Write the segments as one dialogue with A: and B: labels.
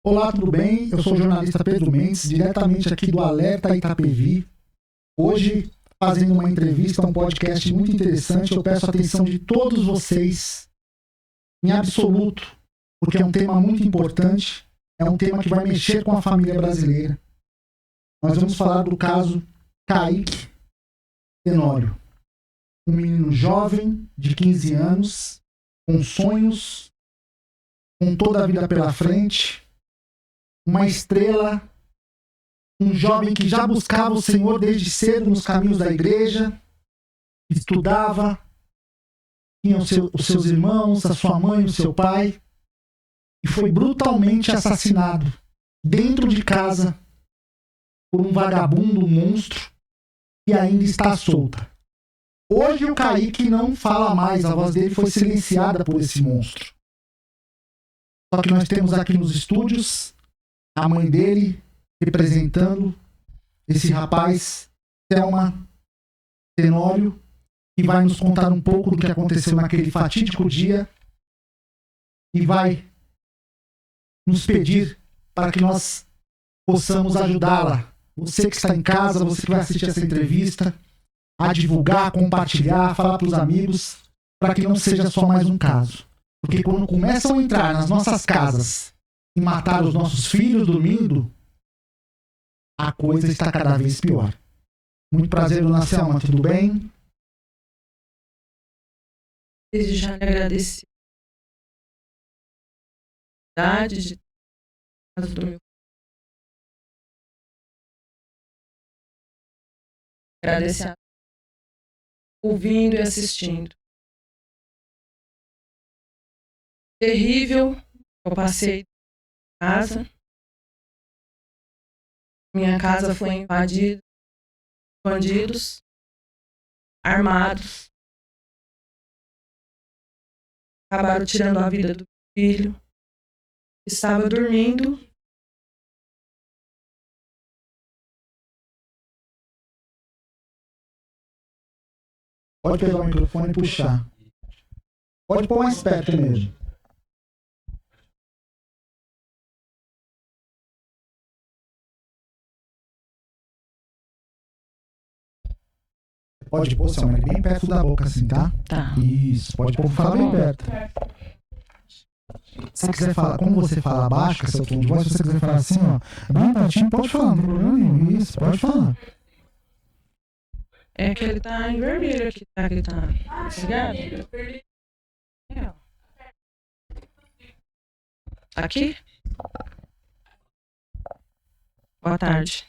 A: Olá, tudo bem? Eu sou o jornalista Pedro Mendes, diretamente aqui do Alerta Itapevi. Hoje, fazendo uma entrevista, um podcast muito interessante. Eu peço a atenção de todos vocês, em absoluto, porque é um tema muito importante, é um tema que vai mexer com a família brasileira. Nós vamos falar do caso Kaique Tenório, um menino jovem de 15 anos, com sonhos, com toda a vida pela frente, uma estrela, um jovem que já buscava o Senhor desde cedo nos caminhos da igreja, estudava, tinha os seus irmãos, a sua mãe, o seu pai, e foi brutalmente assassinado dentro de casa por um vagabundo, um monstro, que ainda está solta. Hoje o Kaique não fala mais, a voz dele foi silenciada por esse monstro. Só que nós temos aqui nos estúdios a mãe dele representando esse rapaz, Thelma Tenório, que vai nos contar um pouco do que aconteceu naquele fatídico dia e vai nos pedir para que nós possamos ajudá-la. Você que está em casa, você que vai assistir essa entrevista, a divulgar, compartilhar, falar para os amigos, para que não seja só mais um caso. Porque quando começam a entrar nas nossas casas e matar os nossos filhos dormindo, a coisa está cada vez pior. Muito prazer, dona Selma, tudo bem?
B: Desde já lhe agradecer a oportunidade de estar do meu. Agradecer a ouvindo e assistindo. Terrível, eu passei em casa. Minha casa foi invadida, bandidos armados acabaram tirando a vida do filho. Estava dormindo.
A: Pode pegar o microfone e puxar. Pode pôr mais perto mesmo. Pode pôr, Selma, bem perto da boca assim, tá?
B: Tá.
A: Isso, pode pôr, fala bem perto. Se você quiser falar, como você fala baixo, com seu tom de voz, se você quiser falar assim, ó, bem pertinho, pode falar, não tem problema nenhum. Isso, pode falar.
B: É que ele tá em vermelho aqui, tá? Que tá ligado? É, ó. Aqui? Boa tarde.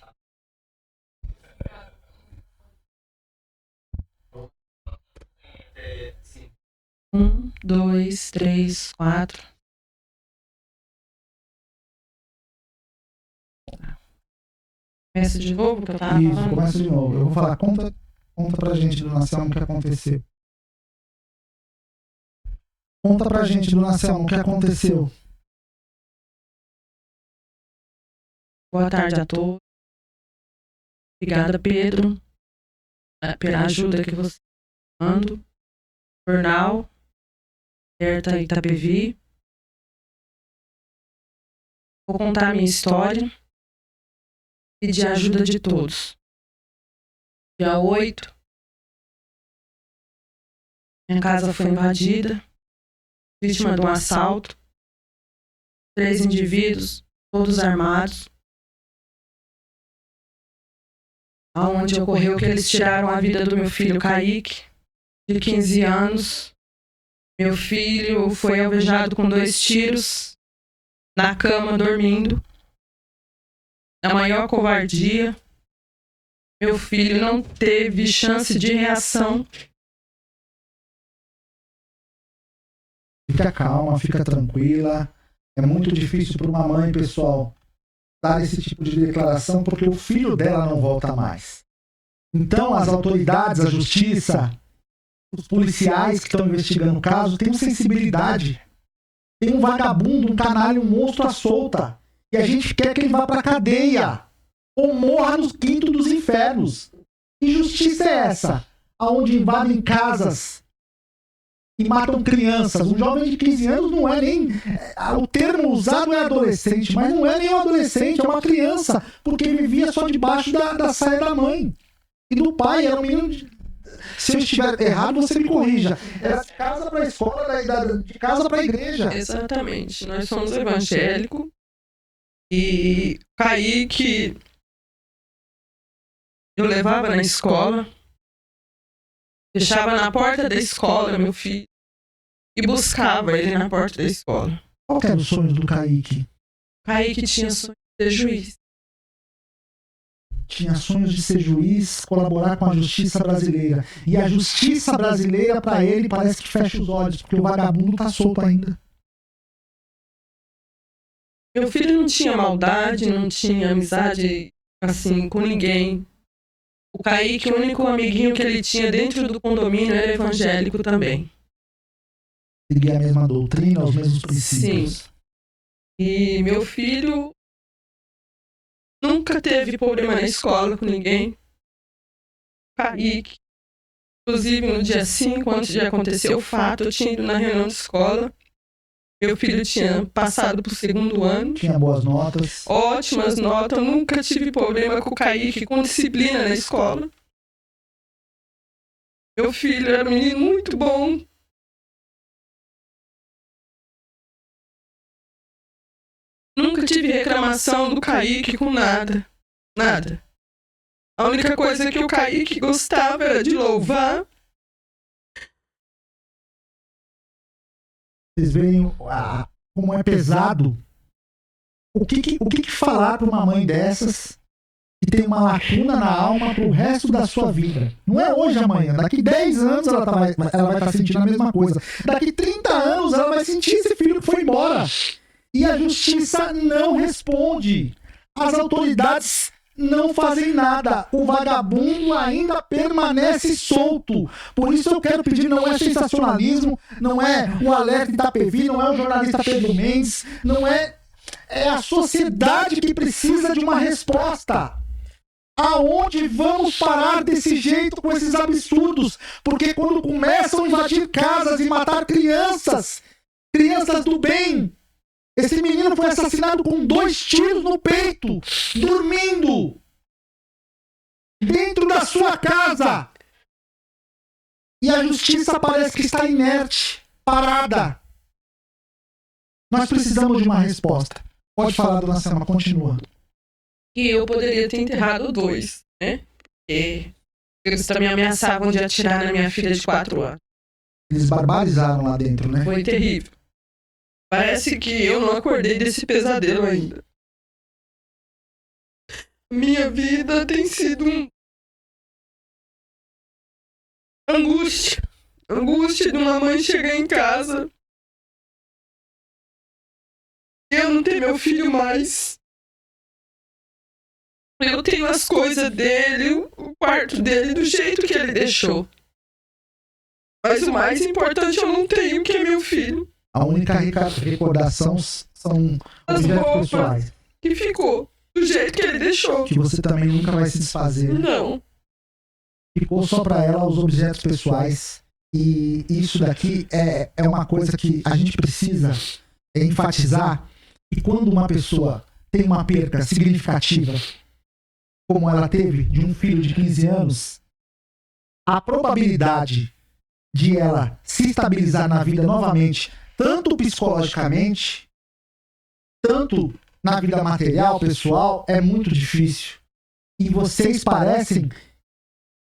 B: Um, dois, três, quatro. Começa de novo que eu tava
A: Isso,
B: falando?
A: começa de novo. Eu vou falar, conta pra gente, dona Selma, o que aconteceu. Conta pra gente, dona Selma, o que aconteceu.
B: Boa tarde a todos. Obrigada, Pedro, pela ajuda que você está dando. Jornal Alerta Itapevi. Vou contar a minha história e pedir a ajuda de todos. Dia 8, minha casa foi invadida, vítima de um assalto. 3 indivíduos, todos armados, aonde ocorreu que eles tiraram a vida do meu filho Kaique, de 15 anos. Meu filho foi alvejado com 2 tiros na cama, dormindo. Na maior covardia, meu filho não teve chance de reação.
A: Fica calma, fica tranquila. É muito difícil para uma mãe, pessoal, dar esse tipo de declaração porque o filho dela não volta mais. Então, as autoridades, a justiça, os policiais que estão investigando o caso, têm sensibilidade. Tem um vagabundo, um canalha, um monstro à solta. E a gente quer que ele vá para a cadeia ou morra no quinto dos infernos. Que justiça é essa? Aonde invadem casas e matam crianças. Um jovem de 15 anos não é nem... O termo usado é adolescente, mas não é nem um adolescente, é uma criança, porque vivia só debaixo da saia da mãe e do pai. Era um menino se eu estiver errado, você me corrija. Era de casa para a escola, de casa para a igreja.
B: Exatamente. Nós somos evangélicos e Kaique eu levava na escola, deixava na porta da escola meu filho e buscava ele na porta da escola.
A: Qual que era os sonhos do Kaique?
B: Kaique tinha sonho de ser juiz.
A: Tinha sonhos de ser juiz, colaborar com a justiça brasileira. E a justiça brasileira, para ele, parece que fecha os olhos, porque o vagabundo tá solto ainda.
B: Meu filho não tinha maldade, não tinha amizade, assim, com ninguém. O Kaique, o único amiguinho que ele tinha dentro do condomínio era evangélico também.
A: Seguia a mesma doutrina, os mesmos princípios.
B: Sim. E meu filho nunca teve problema na escola com ninguém. Kaique, inclusive no dia 5, antes de acontecer o fato, eu tinha ido na reunião de escola. Meu filho tinha passado pro 2º ano.
A: Tinha boas notas.
B: Ótimas notas. Eu nunca tive problema com o Kaique, com disciplina na escola. Meu filho era um menino muito bom. Nunca tive reclamação do Kaique com nada. Nada. A única coisa que o Kaique gostava era de louvar.
A: Vocês veem como é pesado. O que falar para uma mãe dessas que tem uma lacuna na alma pro resto da sua vida? Não é hoje, amanhã. Daqui 10 anos ela vai estar sentindo a mesma coisa. Daqui 30 anos ela vai sentir esse filho que foi embora. E a justiça não responde. As autoridades não fazem nada. O vagabundo ainda permanece solto. Por isso eu quero pedir, não é sensacionalismo, não é o Alerta Itapevi, não é o jornalista Pedro Mendes, não é... É a sociedade que precisa de uma resposta. Aonde vamos parar desse jeito com esses absurdos? Porque quando começam a invadir casas e matar crianças do bem... Esse menino foi assassinado com 2 tiros no peito, dormindo, dentro da sua casa. E a justiça parece que está inerte, parada. Nós precisamos de uma resposta. Pode falar, dona Selma, continua.
B: E eu poderia ter enterrado 2, né? Porque eles também ameaçavam de atirar na minha filha de 4 anos.
A: Eles barbarizaram lá dentro, né?
B: Foi terrível. Parece que eu não acordei desse pesadelo ainda. Minha vida tem sido angústia. Angústia de uma mãe chegar em casa e eu não ter meu filho mais. Eu tenho as coisas dele, o quarto dele, do jeito que ele deixou. Mas o mais importante eu não tenho, que é meu filho.
A: A única recordação são
B: as
A: objetos
B: roupas
A: pessoais.
B: Que ficou do jeito que ele deixou.
A: Que você também nunca vai se desfazer.
B: Não.
A: Ficou só para ela os objetos pessoais. E isso daqui é uma coisa que a gente precisa enfatizar. E quando uma pessoa tem uma perca significativa, como ela teve, de um filho de 15 anos, a probabilidade de ela se estabilizar na vida novamente, tanto psicologicamente, tanto na vida material, pessoal, é muito difícil. E vocês parecem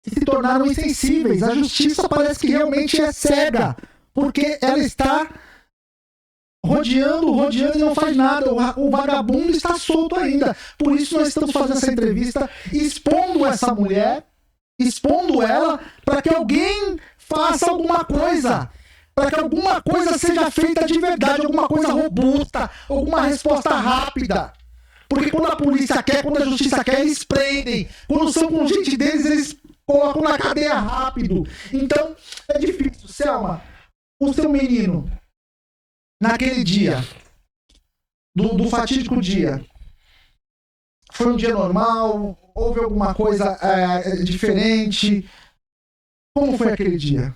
A: que se tornaram insensíveis. A justiça parece que realmente é cega, porque ela está rodeando e não faz nada. O vagabundo está solto ainda. Por isso nós estamos fazendo essa entrevista, expondo essa mulher, expondo ela, para que alguém faça alguma coisa. Para que alguma coisa seja feita de verdade, alguma coisa robusta, alguma resposta rápida. Porque quando a polícia quer, quando a justiça quer, eles prendem. Quando são com gente deles, eles colocam na cadeia rápido. Então, é difícil. Selma, o seu menino, naquele dia, do fatídico dia, foi um dia normal? Houve alguma coisa diferente? Como foi aquele dia?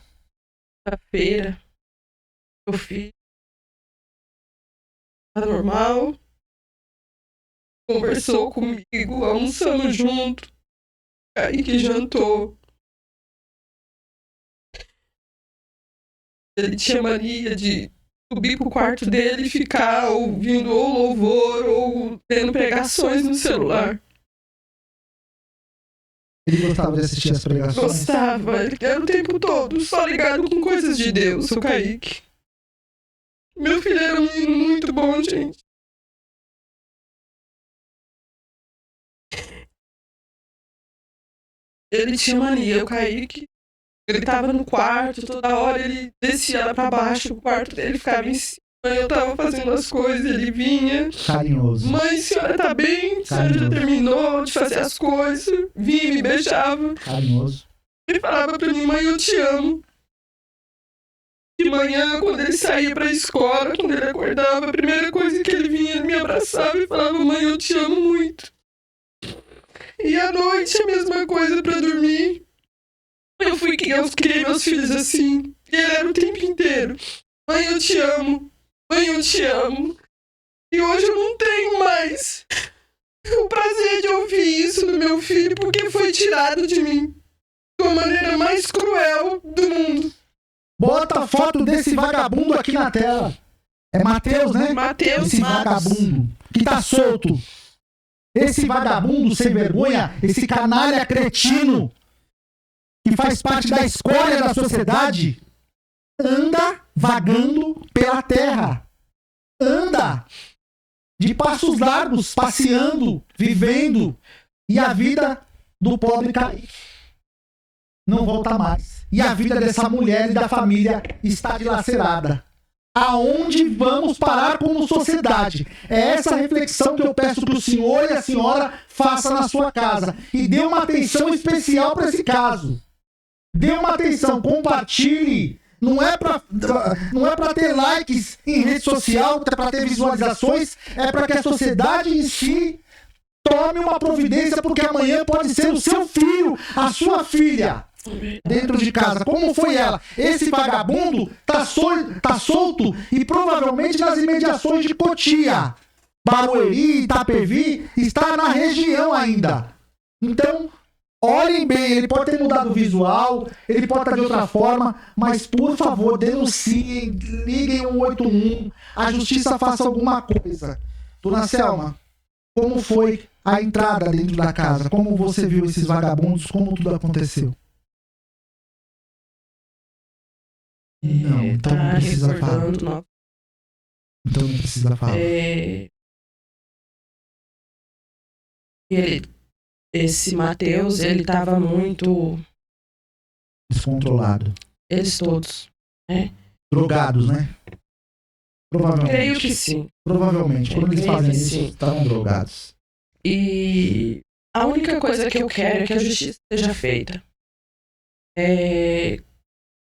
B: Quinta-feira. meu filho tá normal. Conversou comigo, almoçamos junto. Aí que jantou. Ele tinha mania de subir pro quarto dele e ficar ouvindo ou louvor ou tendo pregações no celular.
A: Ele gostava de assistir as pregações?
B: Gostava, ele era o tempo todo só ligado com coisas de Deus, o Kaique. Meu filho era um menino muito bom, gente. Ele tinha mania, o Kaique. Ele tava no quarto, toda hora ele descia lá pra baixo, o quarto dele ficava em cima. Eu tava fazendo as coisas, ele vinha.
A: Carinhoso.
B: Mãe, a senhora tá bem? A senhora já terminou de fazer as coisas? Vinha, me beijava.
A: Carinhoso.
B: Ele falava pra mim, mãe, eu te amo. De manhã, quando ele saía pra escola, quando ele acordava, a primeira coisa que ele vinha, ele me abraçava e falava, mãe, eu te amo muito. E à noite, a mesma coisa pra dormir. Eu criei meus filhos assim. E ele era o tempo inteiro. Mãe, eu te amo. Mãe, eu te amo. E hoje eu não tenho mais o prazer de ouvir isso do meu filho, porque foi tirado de mim de uma maneira mais cruel do mundo.
A: Bota a foto desse vagabundo aqui na tela. É Mateus, né?
B: Mateus
A: Esse vagabundo que tá solto. Esse vagabundo sem vergonha, esse canalha cretino que faz parte da escória da sociedade, anda vagando pela terra. Anda de passos largos, passeando, vivendo. E a vida do pobre Kaique não volta mais. E a vida dessa mulher e da família está dilacerada. Aonde vamos parar como sociedade? É essa reflexão que eu peço que o senhor e a senhora façam na sua casa. E dê uma atenção especial para esse caso. Dê uma atenção, compartilhe. Não é para ter likes em rede social, para ter visualizações. É para que a sociedade em si tome uma providência, porque amanhã pode ser o seu filho, a sua filha, dentro de casa. Como foi ela? Esse vagabundo tá solto e provavelmente nas imediações de Cotia. Barueri, Itapevi, está na região ainda. Então, olhem bem, ele pode ter mudado o visual, ele pode estar de outra forma, mas por favor, denunciem, liguem 181, a justiça faça alguma coisa. Dona Selma, como foi a entrada dentro da casa? Como você viu esses vagabundos? Como tudo aconteceu? Não, então não precisa falar. Então não precisa falar.
B: Esse Mateus, ele tava muito
A: descontrolado.
B: Eles todos, né?
A: Drogados, né? Provavelmente.
B: Creio que sim.
A: Provavelmente. Quando eles fazem isso, estavam drogados.
B: E a única coisa que eu quero é que a justiça seja feita.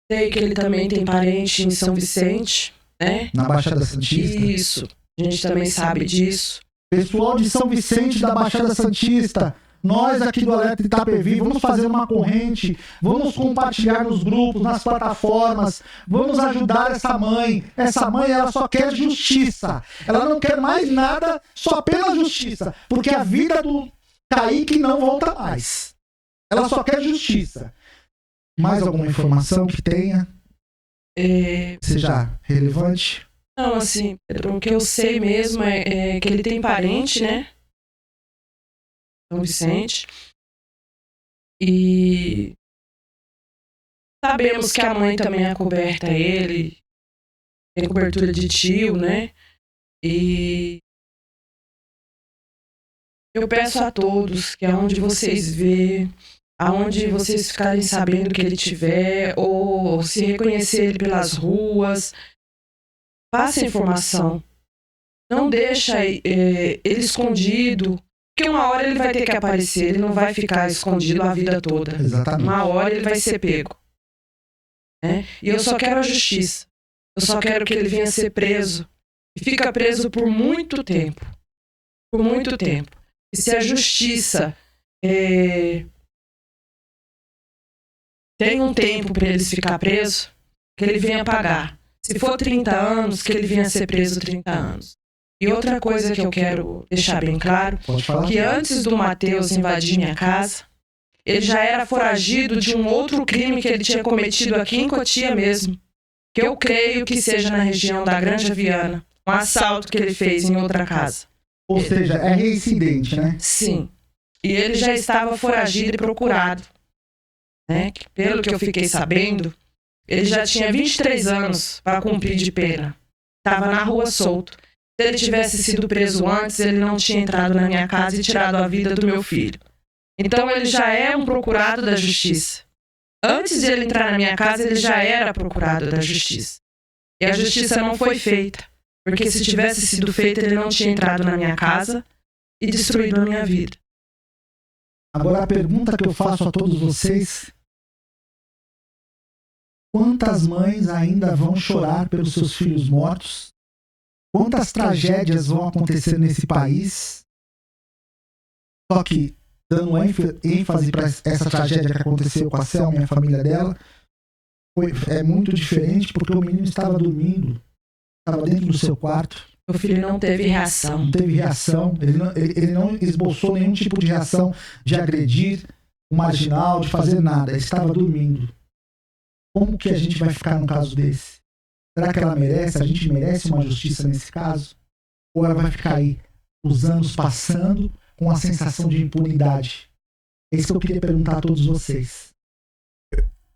B: Sei que ele também tem parente em São Vicente, né?
A: Na Baixada Santista.
B: Isso. A gente também sabe disso.
A: Pessoal de São Vicente da Baixada Santista, nós aqui do Alerta Itapevi, vamos fazer uma corrente, vamos compartilhar nos grupos, nas plataformas, vamos ajudar essa mãe. Essa mãe, ela só quer justiça. Ela não quer mais nada, só pela justiça. Porque a vida do Kaique não volta mais. Ela só quer justiça. Mais alguma informação que tenha? Seja relevante?
B: Não, assim, Pedro, o que eu sei mesmo é que ele tem parente, né? São Vicente. E sabemos que a mãe também é coberta a ele. Tem cobertura de tio, né? E eu peço a todos que aonde vocês vê, aonde vocês ficarem sabendo que ele tiver, ou se reconhecer ele pelas ruas, passa informação. Não deixa ele escondido, porque uma hora ele vai ter que aparecer, ele não vai ficar escondido a vida toda.
A: Exatamente.
B: Uma hora ele vai ser pego. Né? E eu só quero a justiça. Eu só quero que ele venha ser preso. E fica preso por muito tempo. Por muito tempo. E se a justiça tem um tempo para eles ficar presos, que ele venha pagar. Se for 30 anos, que ele vinha ser preso 30 anos. E outra coisa que eu quero deixar bem claro, que antes do Matheus invadir minha casa, ele já era foragido de um outro crime que ele tinha cometido aqui em Cotia mesmo, que eu creio que seja na região da Granja Viana, um assalto que ele fez em outra casa.
A: Ou seja, é reincidente, né?
B: Sim. E ele já estava foragido e procurado. Né? Pelo que eu fiquei sabendo, ele já tinha 23 anos para cumprir de pena. Estava na rua solto. Se ele tivesse sido preso antes, ele não tinha entrado na minha casa e tirado a vida do meu filho. Então ele já é um procurado da justiça. Antes de ele entrar na minha casa, ele já era procurado da justiça. E a justiça não foi feita. Porque se tivesse sido feita, ele não tinha entrado na minha casa e destruído a minha vida.
A: Agora a pergunta que eu faço a todos vocês: quantas mães ainda vão chorar pelos seus filhos mortos? Quantas tragédias vão acontecer nesse país? Só que, dando ênfase para essa tragédia que aconteceu com a Selma e a família dela, é muito diferente, porque o menino estava dormindo, estava dentro do seu quarto.
B: Meu filho não teve reação.
A: Não teve reação. Ele não esboçou nenhum tipo de reação de agredir o marginal, de fazer nada. Ele estava dormindo. Como que a gente vai ficar num caso desse? Será que ela merece? A gente merece uma justiça nesse caso? Ou ela vai ficar aí, os anos passando, com a sensação de impunidade? É isso que eu queria perguntar a todos vocês.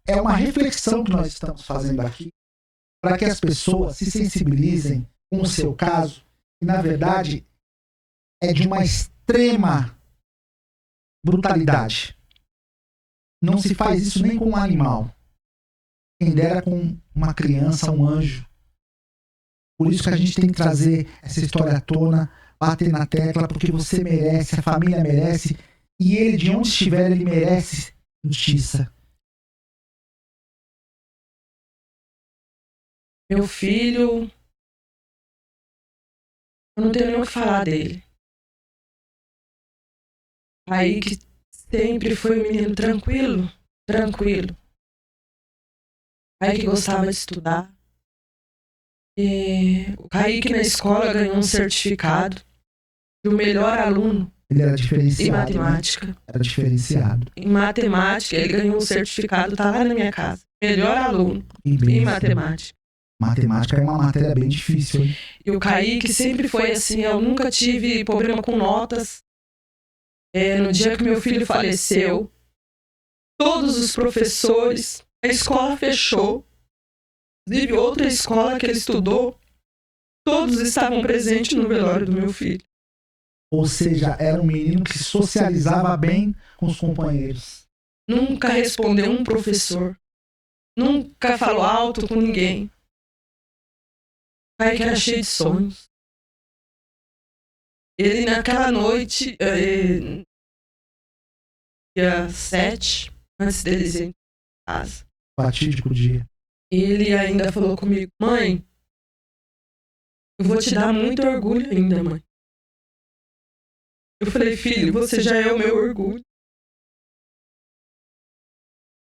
A: É uma reflexão que nós estamos fazendo aqui, para que as pessoas se sensibilizem com o seu caso, que na verdade é de uma extrema brutalidade. Não se faz isso nem com um animal. Quem dera com uma criança, um anjo. Por isso que a gente tem que trazer essa história à tona, bater na tecla, porque você merece, a família merece, e ele, de onde estiver, ele merece justiça.
B: Meu filho, eu não tenho nem o que falar dele. Aí que sempre foi um menino tranquilo. Aí que gostava de estudar. E o Kaique na escola ganhou um certificado de o melhor aluno.
A: Ele era diferenciado.
B: Em matemática.
A: Né? Era diferenciado.
B: Em matemática, ele ganhou um certificado, tá lá na minha casa. Melhor aluno em matemática.
A: Matemática é uma matéria bem difícil, hein?
B: E o Kaique sempre foi assim, eu nunca tive problema com notas. No dia que meu filho faleceu, todos os professores, a escola fechou. Inclusive outra escola que ele estudou, todos estavam presentes no velório do meu filho.
A: Ou seja, era um menino que socializava bem com os companheiros.
B: Nunca respondeu um professor. Nunca falou alto com ninguém. O Kaique era cheio de sonhos. Ele naquela noite, dia 7, antes deles irem para casa.
A: Fatídico dia.
B: Ele ainda falou comigo: mãe, eu vou te dar muito orgulho ainda, mãe. Eu falei: filho, você já é o meu orgulho.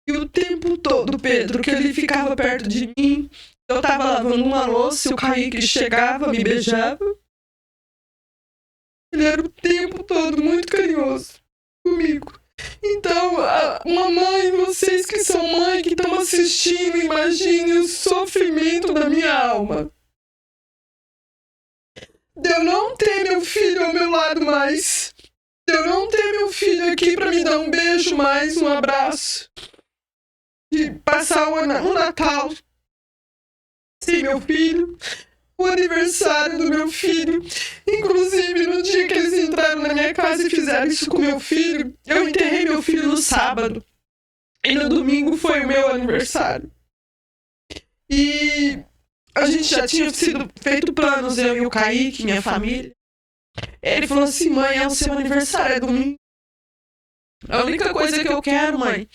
B: E o tempo todo, Pedro, que ele ficava perto de mim, eu tava lavando uma louça e o Kaique chegava, me beijava. Ele era o tempo todo muito carinhoso comigo. Então, mamãe, vocês que são mãe, que estão assistindo, imagine o sofrimento da minha alma. De eu não ter meu filho ao meu lado mais. De eu não ter meu filho aqui para me dar um beijo mais, um abraço. De passar o Natal sem meu filho. O aniversário do meu filho. Inclusive, no dia que eles entraram na minha casa e fizeram isso com meu filho, eu enterrei meu filho no sábado. E no domingo foi o meu aniversário. E a gente já tinha sido feito planos, eu e o Kaique, minha família. Ele falou assim: mãe, é o seu aniversário, é domingo. A única coisa que eu quero, mãe,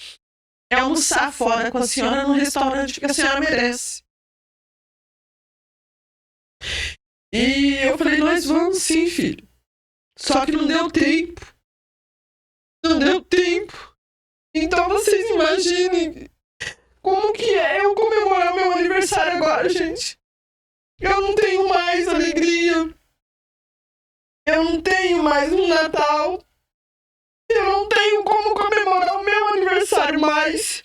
B: é almoçar fora com a senhora no restaurante que a senhora merece. E eu falei: nós vamos sim, filho. Só que não deu tempo. Não deu tempo. Então vocês imaginem como que é eu comemorar meu aniversário agora, gente. Eu não tenho mais alegria. Eu não tenho mais um Natal. Eu não tenho como comemorar o meu aniversário mais.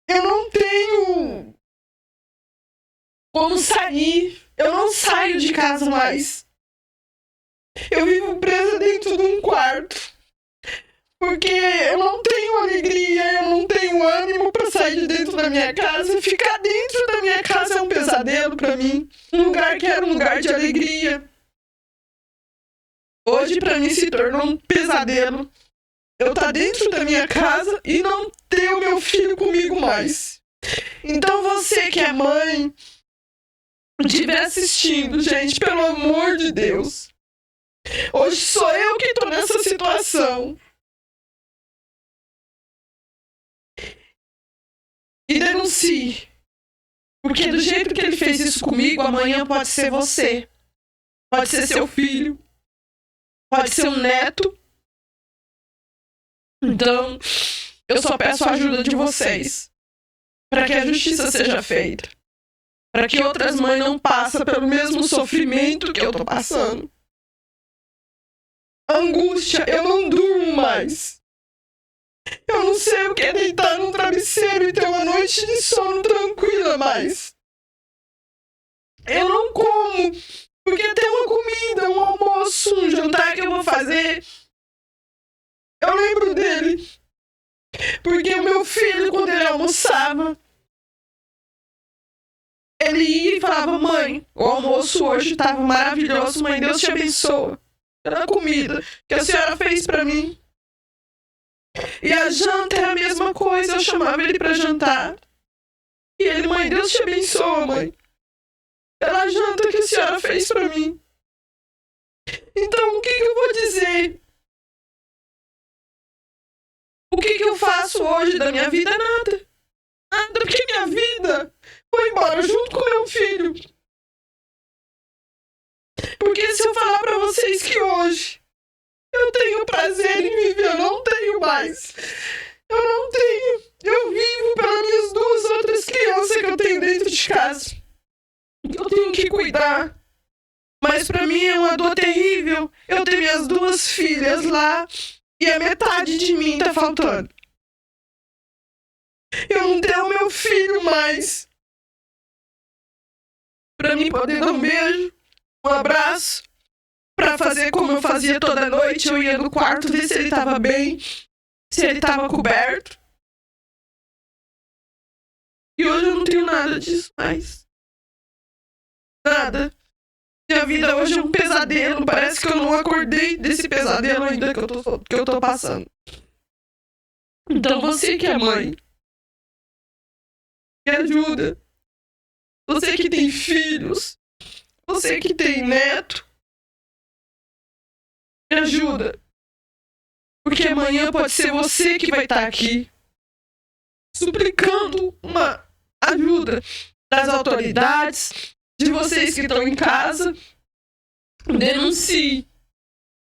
B: Eu não tenho como sair. Eu não saio de casa mais. Eu vivo presa dentro de um quarto. Porque eu não tenho alegria, eu não tenho ânimo pra sair de dentro da minha casa. Ficar dentro da minha casa é um pesadelo pra mim. Um lugar que era um lugar de alegria. Hoje pra mim se tornou um pesadelo. Eu tá dentro da minha casa e não ter o meu filho comigo mais. Então você que é mãe, estiver assistindo, gente, pelo amor de Deus. Hoje sou eu que tô nessa situação. E denuncie. Porque do jeito que ele fez isso comigo, amanhã pode ser você. Pode ser seu filho. Pode ser um neto. Então, eu só peço a ajuda de vocês. Para que a justiça seja feita. Para que outras mães não passem pelo mesmo sofrimento que eu tô passando. Angústia, eu não durmo mais. Eu não sei o que é deitar num travesseiro e ter uma noite de sono tranquila mais. Eu não como, porque tem uma comida, um almoço, um jantar que eu vou fazer. Eu lembro dele. Porque o meu filho, quando ele almoçava, ele ia e falava: mãe, o almoço hoje estava maravilhoso, mãe, Deus te abençoa pela comida que a senhora fez pra mim. E a janta é a mesma coisa, eu chamava ele pra jantar. E ele: mãe, Deus te abençoa, mãe, pela janta que a senhora fez pra mim. Então, o que eu vou dizer? O que eu faço hoje da minha vida? Nada. Nada, porque minha vida foi embora junto com meu filho. Porque se eu falar pra vocês que hoje eu tenho prazer em viver, eu não tenho mais. Eu não tenho. Eu vivo pelas minhas duas outras crianças que eu tenho dentro de casa. Eu tenho que cuidar. Mas pra mim é uma dor terrível eu ter minhas duas filhas lá e a metade de mim tá faltando. Eu não tenho o meu filho mais. Pra mim poder dar um beijo, um abraço, pra fazer como eu fazia toda noite. Eu ia no quarto ver se ele tava bem, se ele tava coberto. E hoje eu não tenho nada disso mais. Nada. Minha vida hoje é um pesadelo. Parece que eu não acordei desse pesadelo ainda que eu tô passando. Então você que é mãe, me ajuda. Você que tem filhos, você que tem neto, me ajuda. Porque amanhã pode ser você que vai estar aqui suplicando uma ajuda das autoridades, de vocês que estão em casa. Denuncie.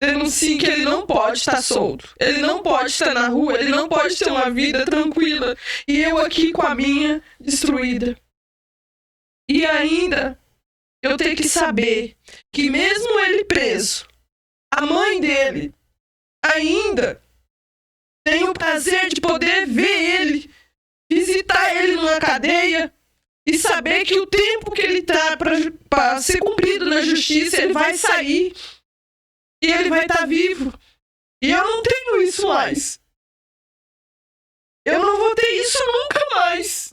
B: Denuncie que ele não pode estar solto. Ele não pode estar na rua, ele não pode ter uma vida tranquila. E eu aqui com a minha destruída. E ainda eu tenho que saber que mesmo ele preso, a mãe dele ainda tem o prazer de poder ver ele, visitar ele numa cadeia e saber que o tempo que ele tá para ser cumprido na justiça, ele vai sair e ele vai estar vivo. E eu não tenho isso mais. Eu não vou ter isso nunca mais.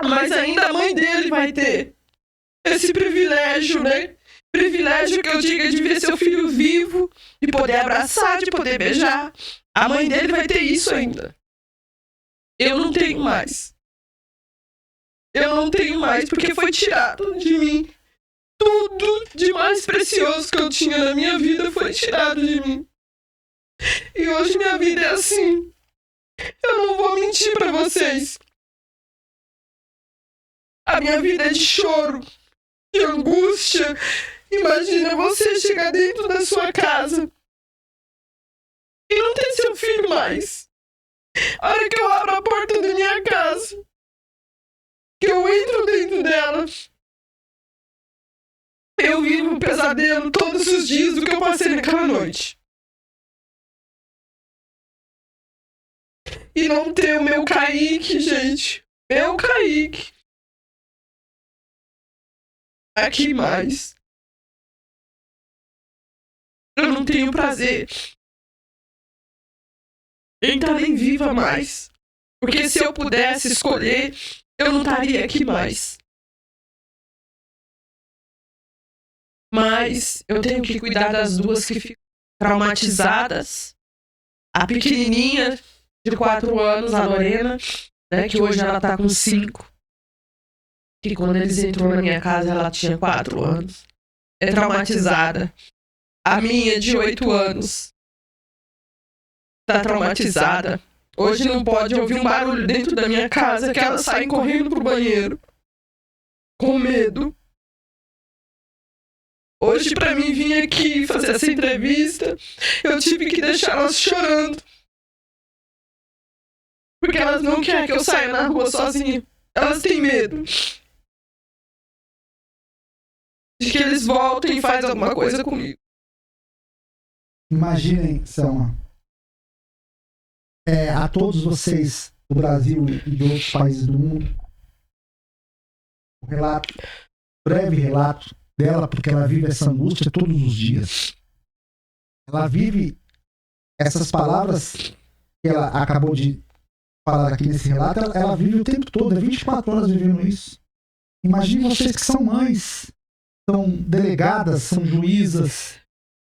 B: Mas ainda a mãe dele vai ter esse privilégio, né? Privilégio que eu diga de ver seu filho vivo, de poder abraçar, de poder beijar. A mãe dele vai ter isso ainda. Eu não tenho mais. Eu não tenho mais, porque foi tirado de mim. Tudo de mais precioso que eu tinha na minha vida foi tirado de mim. E hoje minha vida é assim. Eu não vou mentir pra vocês. A minha vida é de choro, de angústia. Imagina você chegar dentro da sua casa e não ter seu filho mais. A hora que eu abro a porta da minha casa, que eu entro dentro dela. Eu vivo um pesadelo todos os dias do que eu passei naquela noite. E não ter o meu Kaique, gente. Meu Kaique. Aqui mais. Eu não tenho prazer em estar nem viva mais. Porque se eu pudesse escolher, eu não estaria aqui mais. Mas eu tenho que cuidar das duas que ficam traumatizadas. A pequenininha de 4 anos, a Lorena, né, que hoje ela tá com 5. Que quando eles entrou na minha casa ela tinha 4 anos. É traumatizada. A minha de 8 anos tá traumatizada. Hoje não pode ouvir um barulho dentro da minha casa que elas saem correndo pro banheiro. Com medo. Hoje, pra mim vir aqui fazer essa entrevista, eu tive que deixar elas chorando. Porque elas não querem que eu saia na rua sozinha. Elas têm medo de que eles voltem e façam alguma coisa comigo.
A: Imaginem, Selma, a todos vocês do Brasil e de outros países do mundo, breve relato dela, porque ela vive essa angústia todos os dias. Ela vive essas palavras que ela acabou de falar aqui nesse relato, ela vive o tempo todo, 24 horas vivendo isso. Imagine vocês que são mães, são delegadas, são juízas,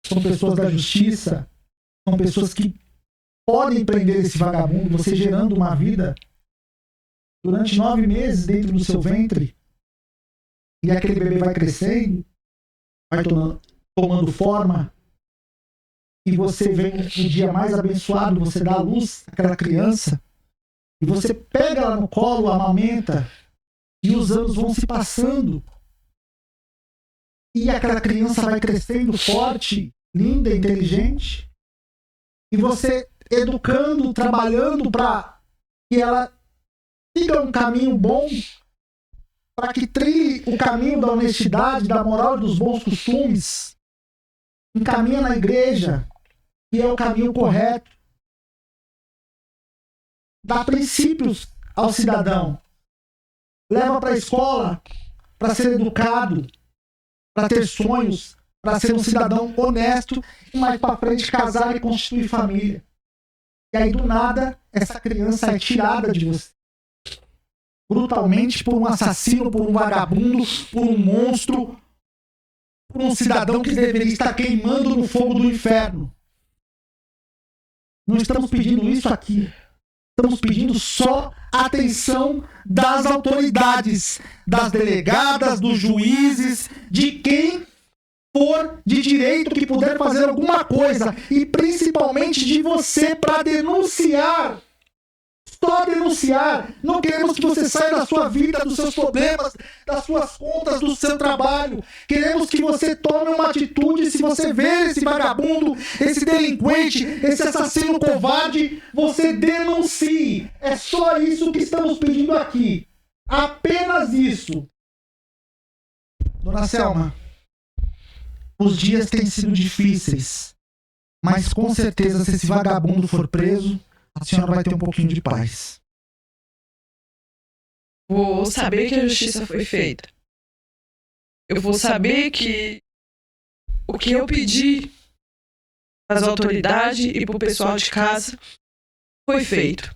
A: são pessoas da justiça, são pessoas que podem prender esse vagabundo, você gerando uma vida durante 9 meses dentro do seu ventre, e aquele bebê vai crescendo, vai tomando forma, e você vem no dia mais abençoado, você dá a luz àquela criança, e você pega ela no colo, amamenta, e os anos vão se passando, e aquela criança vai crescendo forte, linda, inteligente, e você educando, trabalhando para que ela siga um caminho bom, para que trilhe o caminho da honestidade, da moral e dos bons costumes, encaminha na igreja, que é o caminho correto, dá princípios ao cidadão, leva para a escola para ser educado, para ter sonhos, para ser um cidadão honesto e mais para frente casar e constituir família. E aí do nada essa criança é tirada de você brutalmente por um assassino, por um vagabundo, por um monstro, por um cidadão que deveria estar queimando no fogo do inferno. Não estamos pedindo isso aqui. Estamos pedindo só a atenção das autoridades, das delegadas, dos juízes, de quem for de direito que puder fazer alguma coisa, e principalmente de você para denunciar. Só denunciar. Não queremos que você saia da sua vida, dos seus problemas, das suas contas, do seu trabalho. Queremos que você tome uma atitude. Se você ver esse vagabundo, esse delinquente, esse assassino covarde, você denuncie. É só isso que estamos pedindo aqui. Apenas isso. Dona Selma, os dias têm sido difíceis, mas com certeza se esse vagabundo for preso, a senhora vai ter um pouquinho de paz.
B: Vou saber que a justiça foi feita. Eu vou saber que o que eu pedi às autoridades e pro pessoal de casa foi feito.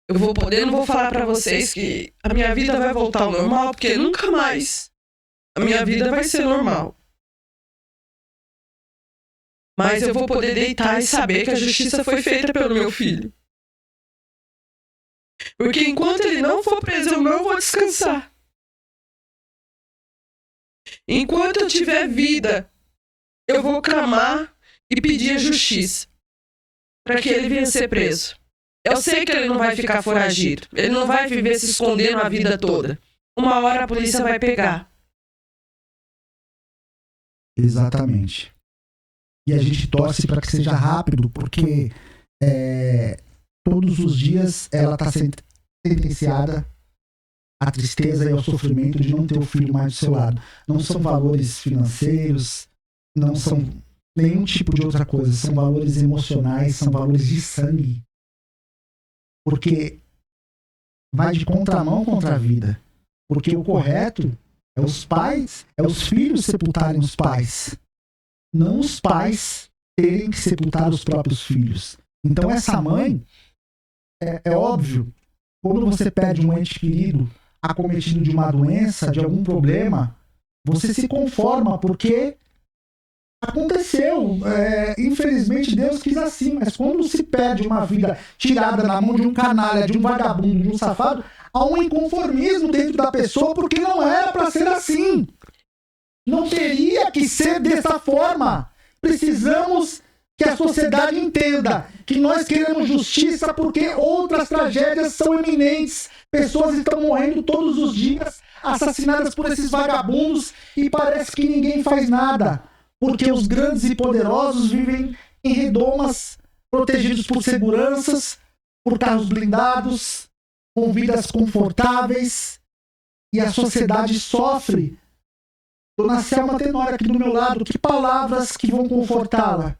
B: Eu vou poder, não vou falar pra vocês que a minha vida vai voltar ao normal, porque nunca mais a minha vida vai ser normal. Mas eu vou poder deitar e saber que a justiça foi feita pelo meu filho. Porque enquanto ele não for preso, eu não vou descansar. Enquanto eu tiver vida, eu vou clamar e pedir a justiça para que ele venha ser preso. Eu sei que ele não vai ficar foragido. Ele não vai viver se escondendo a vida toda. Uma hora a polícia vai pegar.
A: Exatamente. E a gente torce para que seja rápido, porque todos os dias ela está sentenciada a tristeza e o sofrimento de não ter o filho mais do seu lado. Não são valores financeiros, não são nenhum tipo de outra coisa. São valores emocionais, são valores de sangue. Porque vai de contramão contra a vida. Porque o correto é os pais, é os filhos sepultarem os pais. Não os pais terem que sepultar os próprios filhos. Então essa mãe, é óbvio, quando você perde um ente querido acometido de uma doença, de algum problema, você se conforma porque aconteceu. Infelizmente Deus quis assim, mas quando se perde uma vida tirada na mão de um canalha, de um vagabundo, de um safado, há um inconformismo dentro da pessoa porque não era para ser assim. Não teria que ser dessa forma. Precisamos que a sociedade entenda que nós queremos justiça porque outras tragédias são iminentes. Pessoas estão morrendo todos os dias, assassinadas por esses vagabundos, e parece que ninguém faz nada. Porque os grandes e poderosos vivem em redomas, protegidos por seguranças, por carros blindados, com vidas confortáveis, e a sociedade sofre. Dona Selma Tenório aqui do meu lado, que palavras que vão confortá-la?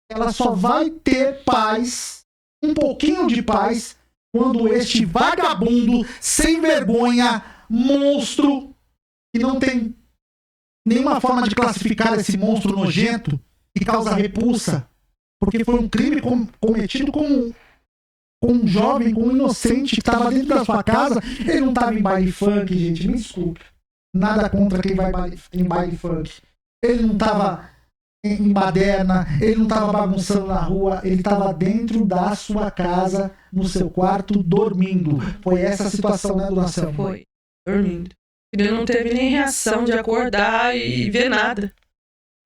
A: Ela só vai ter paz, um pouquinho de paz, quando este vagabundo, sem vergonha, monstro, que não tem nenhuma forma de classificar esse monstro nojento, que causa repulsa, porque foi um crime cometido com um jovem, com um inocente que estava dentro da sua casa. Ele não estava em baile funk, gente, me desculpe. Nada contra quem vai em baile funk. Ele não estava em baderna, ele não estava bagunçando na rua, ele estava dentro da sua casa, no seu quarto, dormindo. Foi essa a situação, né, Dona Selma?
B: Foi, dormindo. Ele não teve nem reação de acordar e ver nada.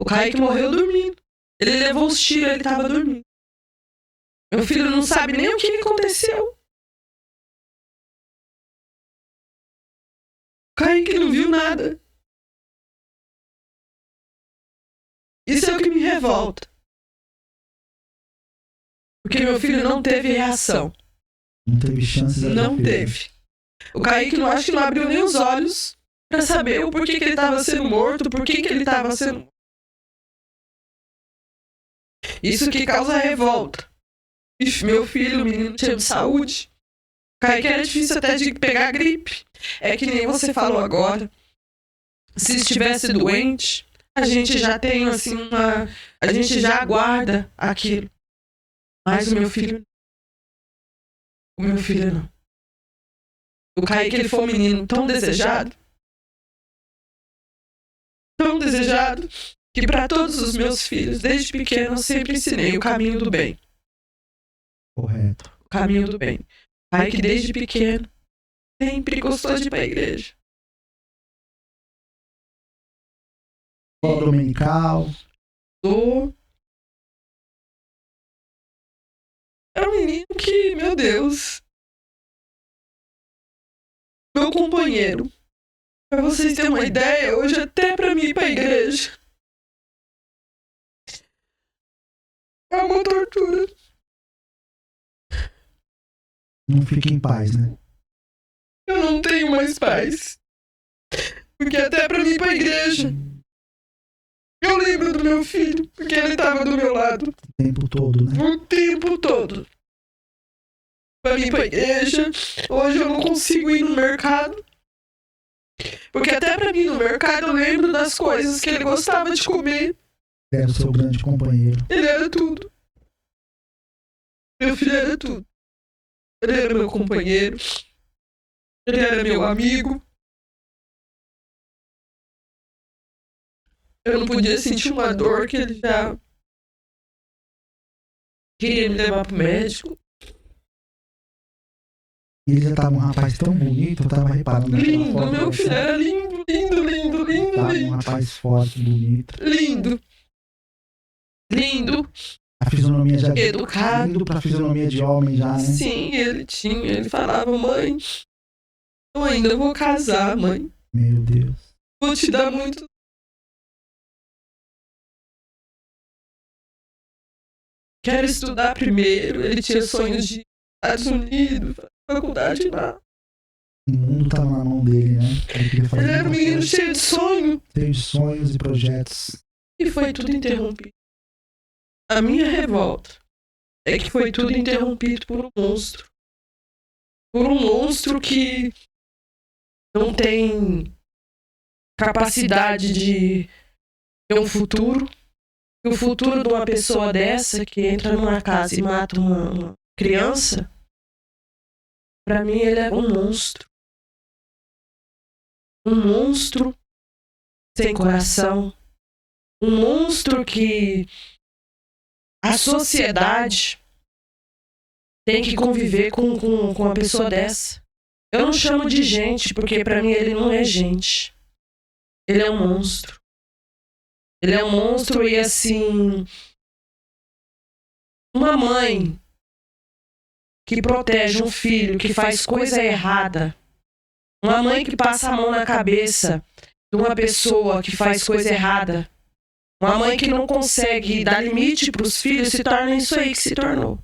B: O Kaique morreu dormindo. Ele levou os tiros, ele estava dormindo. Meu filho não sabe nem o que aconteceu. O Kaique não viu nada. Isso é o que me revolta. Porque meu filho não teve reação.
A: Não teve chance.
B: Não teve. O Kaique não acho que não abriu nem os olhos pra saber o porquê que ele estava sendo morto, por que ele estava sendo morto. Isso que causa revolta. E meu filho, menino cheio de saúde. O Kaique era difícil até de pegar gripe. É que nem você falou agora. Se estivesse doente, a gente já tem assim a gente já aguarda aquilo. Mas o meu filho não. O Kaique, ele foi um menino tão desejado, que para todos os meus filhos, desde pequeno, eu sempre ensinei o caminho do bem.
A: Correto.
B: O caminho do bem. O Kaique, desde pequeno, sempre gostou de ir para a igreja.
A: Escola dominical.
B: É um menino que, meu Deus, meu companheiro, pra vocês terem uma ideia, hoje até pra mim ir pra igreja é uma tortura.
A: Não fica em paz, né?
B: Eu não tenho mais paz. Porque até pra mim ir pra igreja, eu lembro do meu filho, porque ele tava do meu lado.
A: O tempo todo, né?
B: O tempo todo. Pra mim ir pra igreja, hoje eu não consigo ir no mercado. Porque até pra mim no mercado eu lembro das coisas que ele gostava de comer.
A: Ele era o seu grande companheiro.
B: Ele era tudo. Meu filho era tudo. Ele era meu companheiro. Ele era meu amigo. Eu não podia sentir uma dor que ele já queria me levar pro médico.
A: Ele já tava um rapaz tão bonito, eu tava reparando.
B: Lindo, meu filho era lindo, lindo, lindo, lindo,
A: tava
B: lindo.
A: Um rapaz forte, bonito.
B: Lindo. Lindo.
A: A fisionomia já
B: educado.
A: Lindo pra fisionomia de homem já, né?
B: Sim, ele falava, mãe, eu ainda vou casar, mãe.
A: Meu Deus.
B: Vou te dar muito. Quero estudar primeiro. Ele tinha sonhos de Estados Unidos, faculdade lá.
A: O mundo tava na mão dele, né?
B: Ele era um menino cheio de sonho.
A: Cheio de sonhos e projetos.
B: E foi tudo interrompido. A minha revolta é que foi tudo interrompido por um monstro. Por um monstro que não tem capacidade de ter um futuro. E o futuro de uma pessoa dessa que entra numa casa e mata uma criança, pra mim ele é um monstro. Um monstro sem coração. Um monstro que a sociedade tem que conviver com uma pessoa dessa. Eu não chamo de gente, porque pra mim ele não é gente. Ele é um monstro. Ele é um monstro e assim... Uma mãe que protege um filho que faz coisa errada. Uma mãe que passa a mão na cabeça de uma pessoa que faz coisa errada. Uma mãe que não consegue dar limite para os filhos se torna isso aí que se tornou.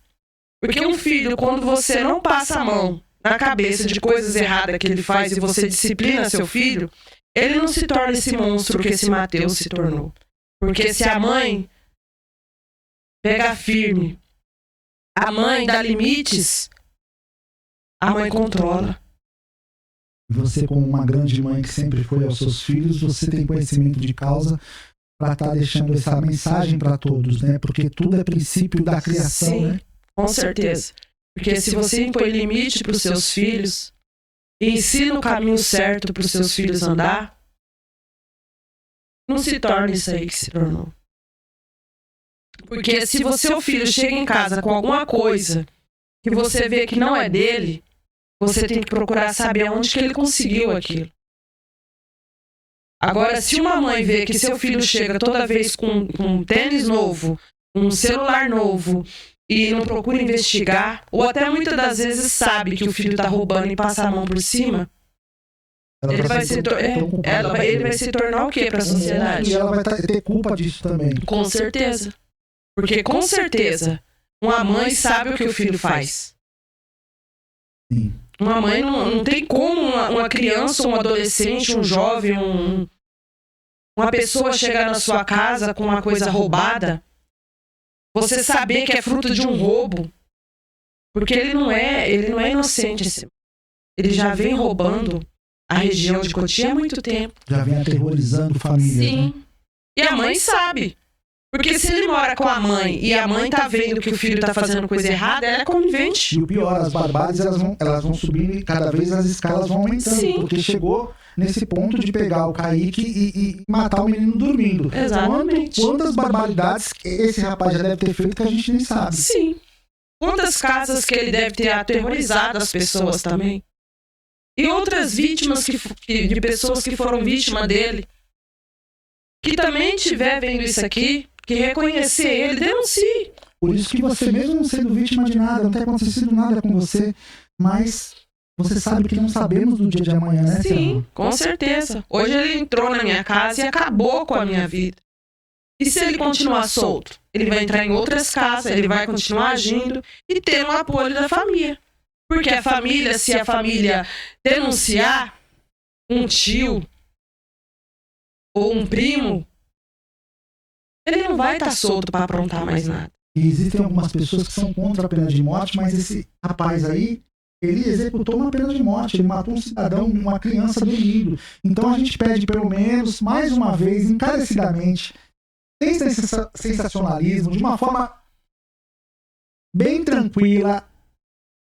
B: Porque um filho, quando você não passa a mão na cabeça de coisas erradas que ele faz e você disciplina seu filho, ele não se torna esse monstro que esse Mateus se tornou. Porque se a mãe pega firme, a mãe dá limites, a mãe controla.
A: Você, como uma grande mãe que sempre foi aos seus filhos, você tem conhecimento de causa para estar deixando essa mensagem para todos, né? Porque tudo é princípio da criação,
B: sim,
A: né?
B: Com certeza. Porque se você impõe limite para os seus filhos e ensina o caminho certo para os seus filhos andar, não se torna isso aí que se tornou. Porque se o seu filho chega em casa com alguma coisa que você vê que não é dele, você tem que procurar saber onde que ele conseguiu aquilo. Agora, se uma mãe vê que seu filho chega toda vez com um tênis novo, um celular novo, e não procura investigar, ou até muitas das vezes sabe que o filho está roubando e passa a mão por cima, ele vai se tornar o quê para a sociedade?
A: E ela vai ter culpa disso também.
B: Com certeza. Porque com certeza uma mãe sabe o que o filho faz.
A: Sim.
B: Uma mãe não tem como uma criança, um adolescente, um jovem, uma pessoa chegar na sua casa com uma coisa roubada, você saber que é fruto de um roubo. Porque ele não é inocente. Ele já vem roubando a região de Cotia há muito tempo.
A: Já vem aterrorizando família.
B: Sim.
A: Né?
B: E a mãe sabe. Porque se ele mora com a mãe e a mãe tá vendo que o filho tá fazendo coisa errada, ela é conivente.
A: E o pior, as barbáries elas vão subindo e cada vez as escalas vão aumentando.
B: Sim.
A: Porque chegou nesse ponto de pegar o Kaique e matar o menino dormindo.
B: Exatamente.
A: Quantas barbaridades esse rapaz já deve ter feito que a gente nem sabe.
B: Sim. Quantas casas que ele deve ter aterrorizado as pessoas também. E outras vítimas de pessoas que foram vítimas dele. Que também estiver vendo isso aqui, que reconhecer ele, denuncie.
A: Por isso que você, mesmo não sendo vítima de nada, não tem acontecido nada com você, mas você sabe que não sabemos do dia de amanhã, né?
B: Sim, com certeza. Hoje ele entrou na minha casa e acabou com a minha vida. E se ele continuar solto? Ele vai entrar em outras casas, ele vai continuar agindo e ter um apoio da família. Porque a família, se a família denunciar um tio ou um primo, ele não vai estar solto para aprontar mais nada.
A: E existem algumas pessoas que são contra a pena de morte, mas esse rapaz aí, ele executou uma pena de morte, ele matou um cidadão, uma criança dormindo. Então a gente pede pelo menos, mais uma vez, encarecidamente, sem sensacionalismo, de uma forma bem tranquila,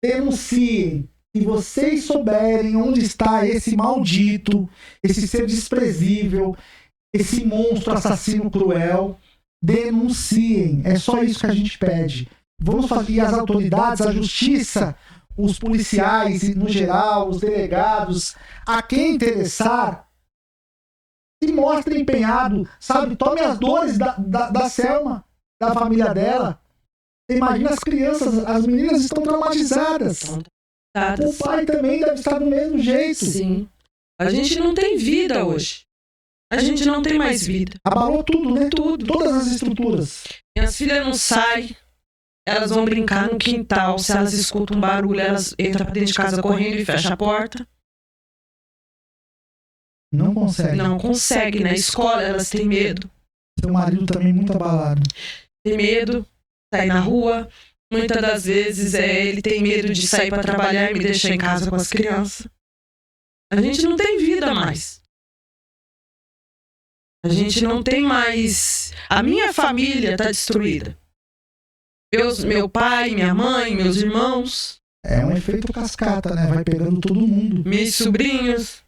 A: denunciem. Se vocês souberem onde está esse maldito, esse ser desprezível, esse monstro assassino cruel, denunciem. É só isso que a gente pede. Vamos fazer as autoridades, a justiça, os policiais, no geral, os delegados, a quem interessar, se mostre empenhado, sabe? Tome as dores da Selma, da família dela. Imagina as crianças, as meninas estão traumatizadas. O pai também deve estar do mesmo jeito.
B: Sim. A gente não tem vida hoje. A gente não tem mais vida.
A: Abalou tudo, né?
B: Tudo.
A: Todas as estruturas.
B: Minhas filhas não saem. Elas vão brincar no quintal. Se elas escutam um barulho, elas entram pra dentro de casa correndo e fecham a porta.
A: Não consegue.
B: Não consegue. Na escola elas têm medo.
A: Seu marido também muito abalado.
B: Tem medo, sair na rua. Muitas das vezes ele tem medo de sair para trabalhar e me deixar em casa com as crianças. A gente não tem vida mais. A gente não tem mais... A minha família está destruída. Meu pai, minha mãe, meus irmãos.
A: É um efeito cascata, né? Vai pegando todo mundo.
B: Meus sobrinhos.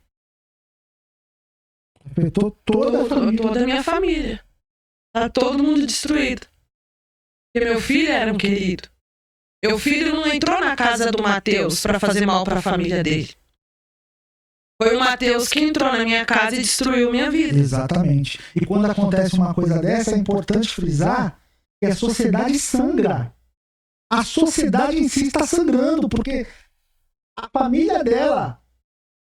A: Afetou toda a família.
B: Toda a minha família. Tá todo mundo destruído. Porque meu filho era um querido. Meu filho não entrou na casa do Matheus para fazer mal para a família dele. Foi o Matheus que entrou na minha casa e destruiu minha vida.
A: Exatamente. E quando acontece uma coisa dessa, é importante frisar que a sociedade sangra. A sociedade em si está sangrando, porque a família dela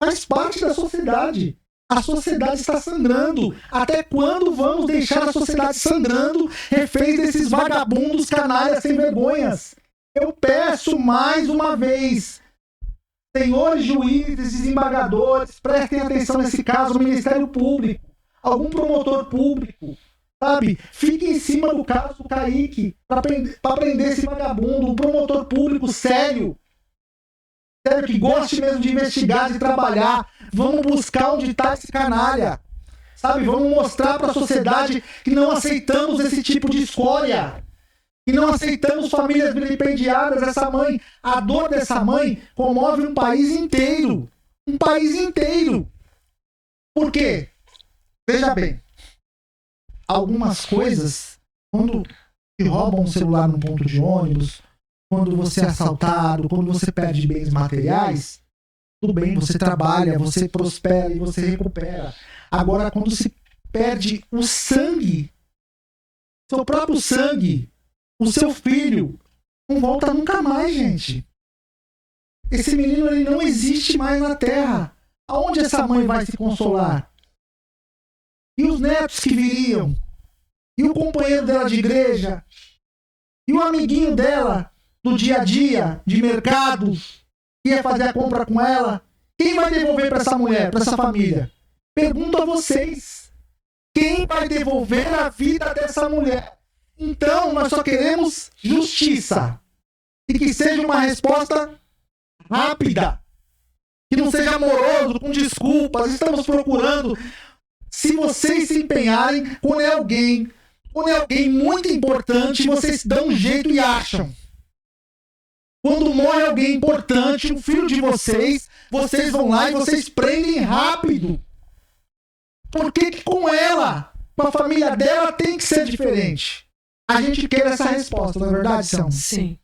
A: faz parte da sociedade. A sociedade está sangrando. Até quando vamos deixar a sociedade sangrando, reféns desses vagabundos, canalhas sem vergonhas? Eu peço mais uma vez, senhores juízes, desembargadores, prestem atenção nesse caso, o Ministério Público, algum promotor público, sabe? Fique em cima do caso do Kaique, para prender esse vagabundo, um promotor público sério, que goste mesmo de investigar, de trabalhar. Vamos buscar onde está esse canalha, sabe? Vamos mostrar para a sociedade que não aceitamos esse tipo de escória. E não aceitamos famílias vilipendiadas. Essa mãe, a dor dessa mãe comove um país inteiro. Um país inteiro. Por quê? Veja bem. Algumas coisas, quando te roubam um celular no ponto de ônibus, quando você é assaltado, quando você perde bens materiais, tudo bem, você trabalha, você prospera e você recupera. Agora, quando se perde o sangue, seu próprio sangue, o seu filho, não volta nunca mais, gente. Esse menino, ele não existe mais na terra. Aonde essa mãe vai se consolar? E os netos que viriam? E o companheiro dela de igreja? E o amiguinho dela do dia a dia, de mercado, que ia fazer a compra com ela? Quem vai devolver para essa mulher, para essa família? Pergunto a vocês. Quem vai devolver a vida dessa mulher? Então, nós só queremos justiça. E que seja uma resposta rápida. Que não seja amoroso, com desculpas. Estamos procurando. Se vocês se empenharem, quando é alguém muito importante, vocês dão um jeito e acham. Quando morre alguém importante, um filho de vocês, vocês vão lá e vocês prendem rápido. Por que com ela, com a família dela, tem que ser diferente? A gente quer essa resposta, não é verdade, São?
B: Sim.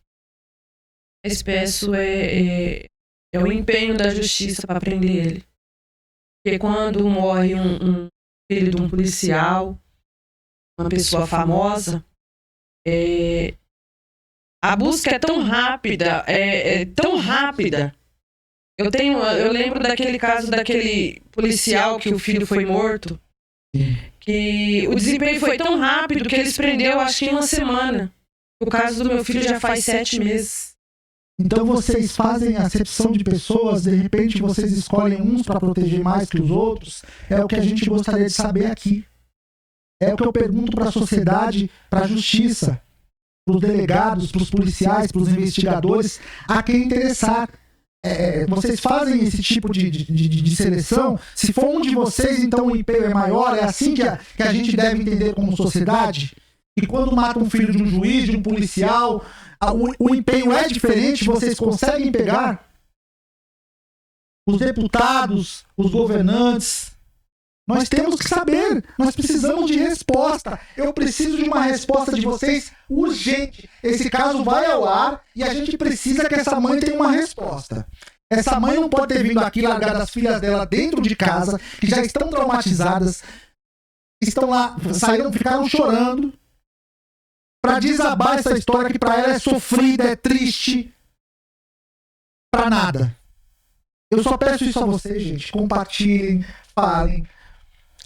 B: Esse peço é o empenho da justiça para prender ele. Porque quando morre um filho de um policial, uma pessoa famosa, a busca é tão rápida, tão rápida. Eu lembro daquele caso daquele policial que o filho foi morto. Que o desempenho foi tão rápido que eles prenderam, acho que em uma semana. O caso do meu filho já faz 7 meses.
A: Então vocês fazem acepção de pessoas, de repente vocês escolhem uns para proteger mais que os outros. É o que a gente gostaria de saber aqui. É o que eu pergunto para a sociedade, para a justiça, para os delegados, para os policiais, para os investigadores, a quem interessar. Vocês fazem esse tipo de seleção? Se for um de vocês, então o empenho é maior? É assim que a gente deve entender como sociedade? E quando mata um filho de um juiz, de um policial, o empenho é diferente? Vocês conseguem pegar? Os deputados, os governantes, nós temos que saber, nós precisamos de resposta. Eu preciso de uma resposta de vocês urgente. Esse caso vai ao ar e a gente precisa que essa mãe tenha uma resposta. Essa mãe não pode ter vindo aqui largar as filhas dela dentro de casa, que já estão traumatizadas, estão lá, ficaram chorando, para desabar essa história que para ela é sofrida, é triste, para nada. Eu só peço isso a vocês, gente. Compartilhem, falem.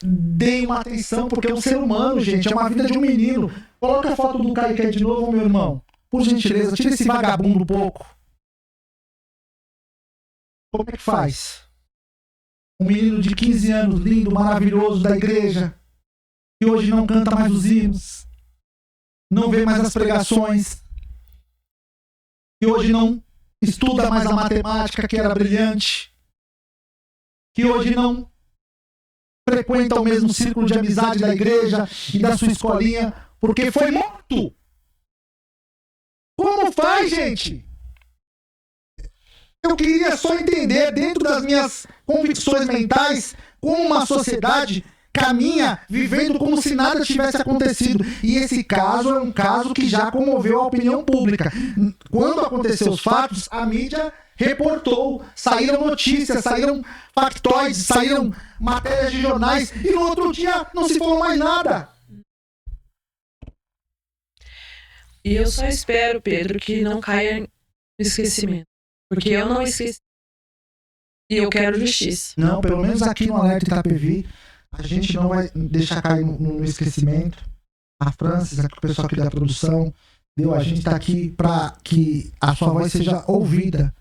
A: Deem uma atenção, porque é um ser humano, gente. É uma vida de um menino. Coloca a foto do Kaique aí de novo, meu irmão. Por gentileza, tira esse vagabundo um pouco. Como é que faz? Um menino de 15 anos, lindo, maravilhoso da igreja, que hoje não canta mais os hinos, não vê mais as pregações, que hoje não estuda mais a matemática, que era brilhante, que hoje não frequenta o mesmo círculo de amizade da igreja e da sua escolinha, porque foi morto. Como faz, gente? Eu queria só entender, dentro das minhas convicções mentais, como uma sociedade caminha vivendo como se nada tivesse acontecido. E esse caso é um caso que já comoveu a opinião pública. Quando aconteceu os fatos, a mídia reportou, saíram notícias, saíram factoides, saíram matérias de jornais, e no outro dia não se falou mais nada.
B: E eu só espero, Pedro, que não caia no esquecimento. Porque eu não esqueci. E eu quero justiça.
A: Não, pelo menos aqui no Alerta Itapevi, a gente não vai deixar cair no esquecimento. A Francis, o pessoal aqui da produção, a gente está aqui para que a sua voz seja ouvida.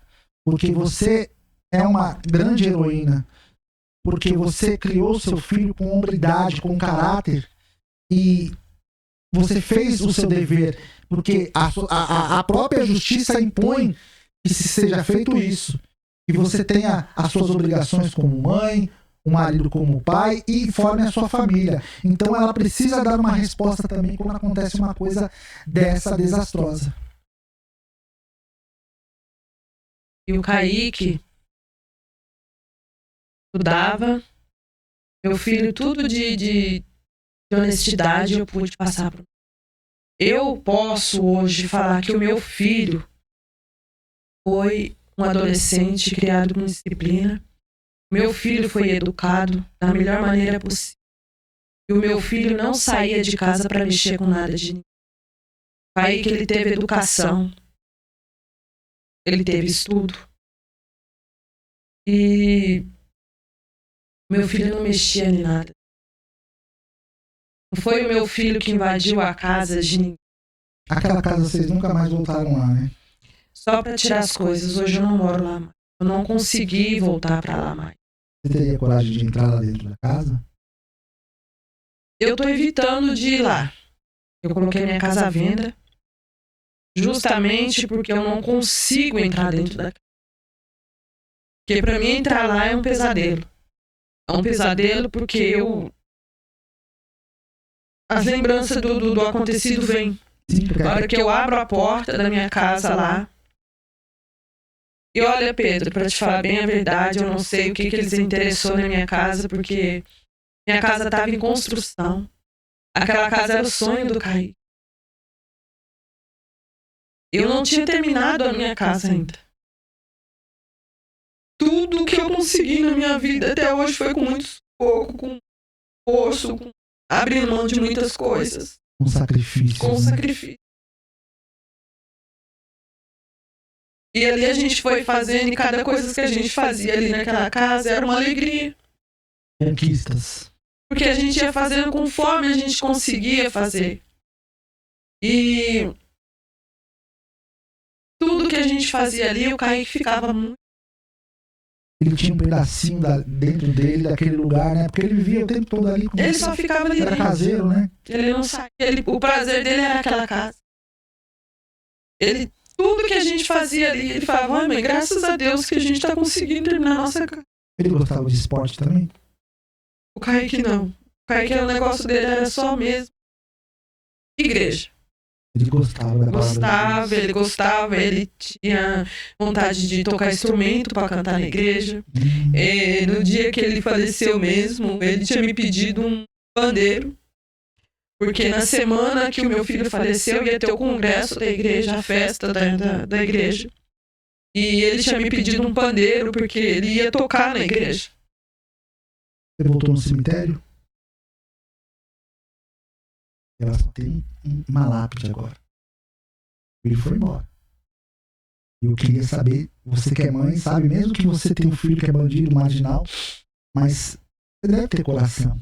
A: Porque você é uma grande heroína. Porque você criou seu filho com hombridade, com caráter. E você fez o seu dever. Porque a própria justiça impõe que se seja feito isso. Que você tenha as suas obrigações como mãe, o marido como pai e forme a sua família. Então ela precisa dar uma resposta também quando acontece uma coisa dessa desastrosa.
B: E o Kaique estudava, meu filho, tudo de honestidade eu pude passar por. Eu posso hoje falar que o meu filho foi um adolescente criado com disciplina. Meu filho foi educado da melhor maneira possível. E o meu filho não saía de casa para mexer com nada de ninguém. O Kaique, ele teve educação. Ele teve estudo. E meu filho não mexia em nada. Não foi o meu filho que invadiu a casa de ninguém.
A: Aquela casa vocês nunca mais voltaram lá, né?
B: Só para tirar as coisas. Hoje eu não moro lá mais. Eu não consegui voltar para lá mais.
A: Você teria coragem de entrar lá dentro da casa?
B: Eu tô evitando de ir lá. Eu coloquei minha casa à venda justamente porque eu não consigo entrar dentro da casa. Porque para mim entrar lá é um pesadelo. É um pesadelo porque as lembranças do acontecido vêm.
A: Sim, porque...
B: Na hora que eu abro a porta da minha casa lá. E olha, Pedro, para te falar bem a verdade, eu não sei o que eles interessou na minha casa, porque minha casa estava em construção. Aquela casa era o sonho do Kaique. Eu não tinha terminado a minha casa ainda. Tudo que eu consegui na minha vida até hoje foi com muito sufoco, com esforço, com abrindo mão de muitas coisas.
A: Com sacrifício.
B: Com sacrifício. E ali a gente foi fazendo, e cada coisa que a gente fazia ali naquela casa era uma alegria.
A: Conquistas.
B: Porque a gente ia fazendo conforme a gente conseguia fazer. E tudo que a gente fazia ali, o Kaique ficava muito.
A: Ele tinha um pedacinho dentro dele, daquele lugar, né? Porque ele vivia o tempo todo ali.
B: Ele só ficava ali.
A: Era caseiro, né?
B: Ele não saía. O prazer dele era aquela casa. Tudo que a gente fazia ali, ele falava, mãe, graças a Deus que a gente tá conseguindo terminar a nossa casa.
A: Ele gostava de esporte também?
B: O Kaique não. O Kaique, o negócio dele era só mesmo igreja.
A: Ele gostava da palavra.
B: Ele gostava, ele tinha vontade de tocar instrumento para cantar na igreja. No dia que ele faleceu mesmo, ele tinha me pedido um pandeiro. Porque na semana que o meu filho faleceu, ia ter o congresso da igreja, a festa da igreja. E ele tinha me pedido um pandeiro, porque ele ia tocar na igreja.
A: Você voltou no cemitério? Ela só tem uma lápide agora. Ele foi embora. E eu queria saber, você que é mãe, sabe, mesmo que você tenha um filho que é bandido, marginal, mas você deve ter coração.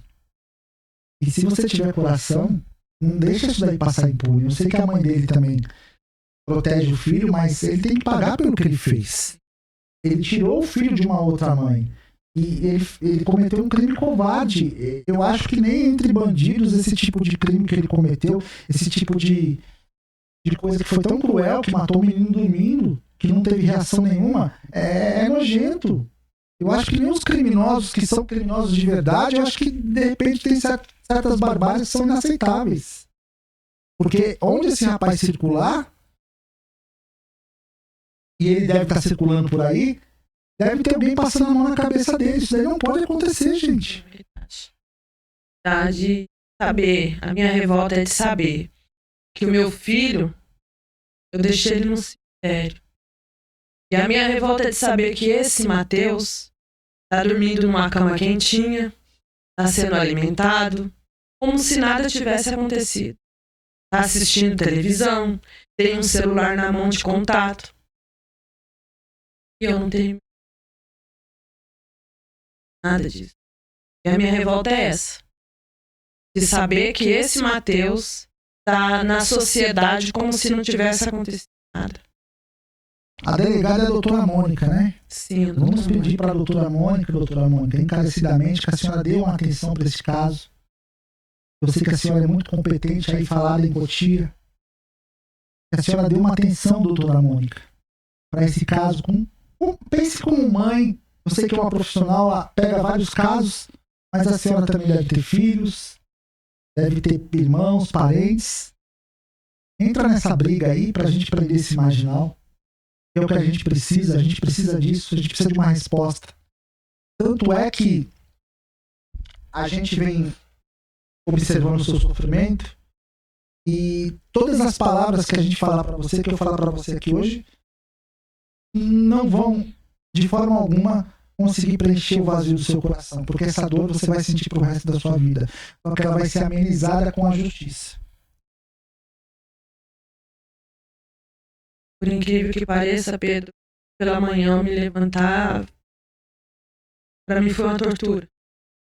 A: E se você tiver coração, não deixa isso daí passar impune. Eu sei que a mãe dele também protege o filho, mas ele tem que pagar pelo que ele fez. Ele tirou o filho de uma outra mãe. E ele cometeu um crime covarde. Eu acho que nem entre bandidos esse tipo de crime que ele cometeu, esse tipo de coisa que foi tão cruel, que matou o menino dormindo, que não teve reação nenhuma, é nojento. Eu acho que nem os criminosos que são criminosos de verdade, eu acho que de repente tem certas barbáries que são inaceitáveis. Porque onde esse rapaz circular, e ele deve estar circulando por aí, deve ter alguém passando a mão na cabeça dele. Isso daí não pode acontecer, gente.
B: De saber, a minha revolta é de saber que o meu filho, eu deixei ele no cemitério. E a minha revolta é de saber que esse Matheus tá dormindo numa cama quentinha, tá sendo alimentado, como se nada tivesse acontecido. Tá assistindo televisão, tem um celular na mão de contato. E eu não tenho nada disso. E a minha revolta é essa. De saber que esse Matheus tá na sociedade como se não tivesse acontecido nada.
A: A delegada é a doutora Mônica, né?
B: Sim,
A: Vamos pedir para a doutora Mônica, encarecidamente, que a senhora dê uma atenção para esse caso. Eu sei que a senhora é muito competente aí falada em Cotia. Que a senhora dê uma atenção, doutora Mônica, para esse caso. Pense como mãe. Eu sei que é uma profissional, pega vários casos, mas a senhora também deve ter filhos, deve ter irmãos, parentes. Entra nessa briga aí pra gente prender esse marginal. É o que a gente precisa disso, a gente precisa de uma resposta. Tanto é que a gente vem observando o seu sofrimento e todas as palavras que a gente fala pra você, que eu falar pra você aqui hoje, não vão de forma alguma conseguir preencher o vazio do seu coração, porque essa dor você vai sentir pro resto da sua vida, só que ela vai ser amenizada com a justiça.
B: Por incrível que pareça, Pedro, pela manhã eu me levantar, pra mim foi uma tortura.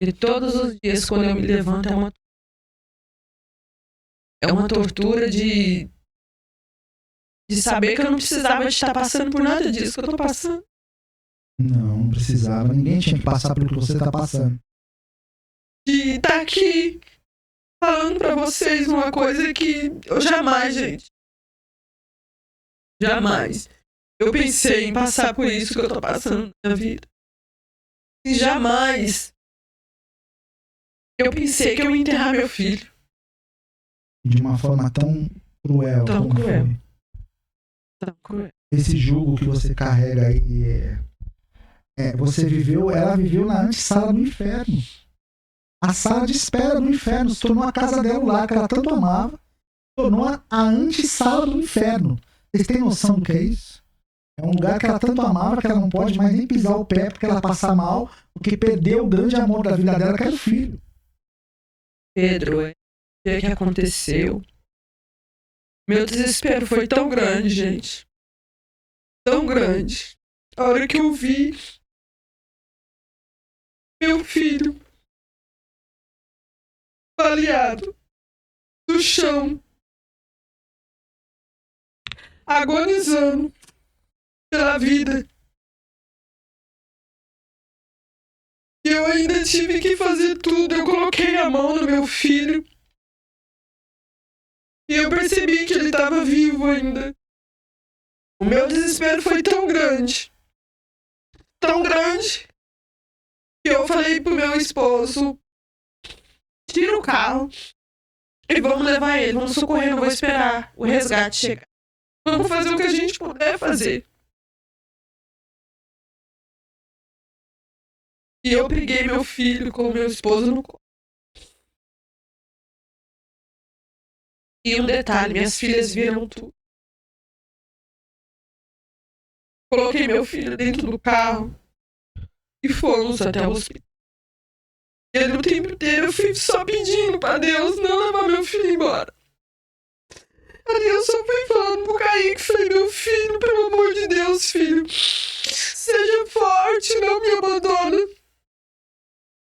B: E todos os dias quando eu me levanto é uma tortura de saber que eu não precisava de estar passando por nada disso que eu tô passando.
A: Não precisava, ninguém tinha que passar pelo que você tá passando.
B: De estar aqui falando pra vocês uma coisa que eu jamais, gente. Jamais. Eu pensei em passar por isso que eu tô passando na vida. E jamais eu pensei que eu ia enterrar meu filho.
A: De uma forma tão cruel.
B: Tão
A: como
B: cruel.
A: foi.
B: Tão cruel.
A: Esse jugo que você carrega aí ela viveu na antessala do inferno. A sala de espera do inferno se tornou a casa dela, o lar que ela tanto amava, tornou a antessala do inferno. Vocês têm noção do que é isso? É um lugar que ela tanto amava que ela não pode mais nem pisar o pé porque ela passa mal, porque perdeu o grande amor da vida dela, que era o filho.
B: Pedro, o que aconteceu? Meu desespero foi tão grande, gente. Tão grande. A hora que eu vi meu filho baleado no chão, agonizando pela vida. E eu ainda tive que fazer tudo. Eu coloquei a mão no meu filho. E eu percebi que ele estava vivo ainda. O meu desespero foi tão grande. Tão grande. Que eu falei pro meu esposo: tira o carro e vamos levar ele. Vamos socorrer, não vou esperar o resgate chegar. Vamos fazer o que a gente puder fazer. E eu peguei meu filho com meu esposo no colo. E um detalhe, minhas filhas viram tudo. Coloquei meu filho dentro do carro e fomos até o hospital. E o tempo inteiro eu fui só pedindo pra Deus não levar meu filho embora. A Deus só foi falando pro Kaique, falei: meu filho, pelo amor de Deus, filho, seja forte, não me abandona.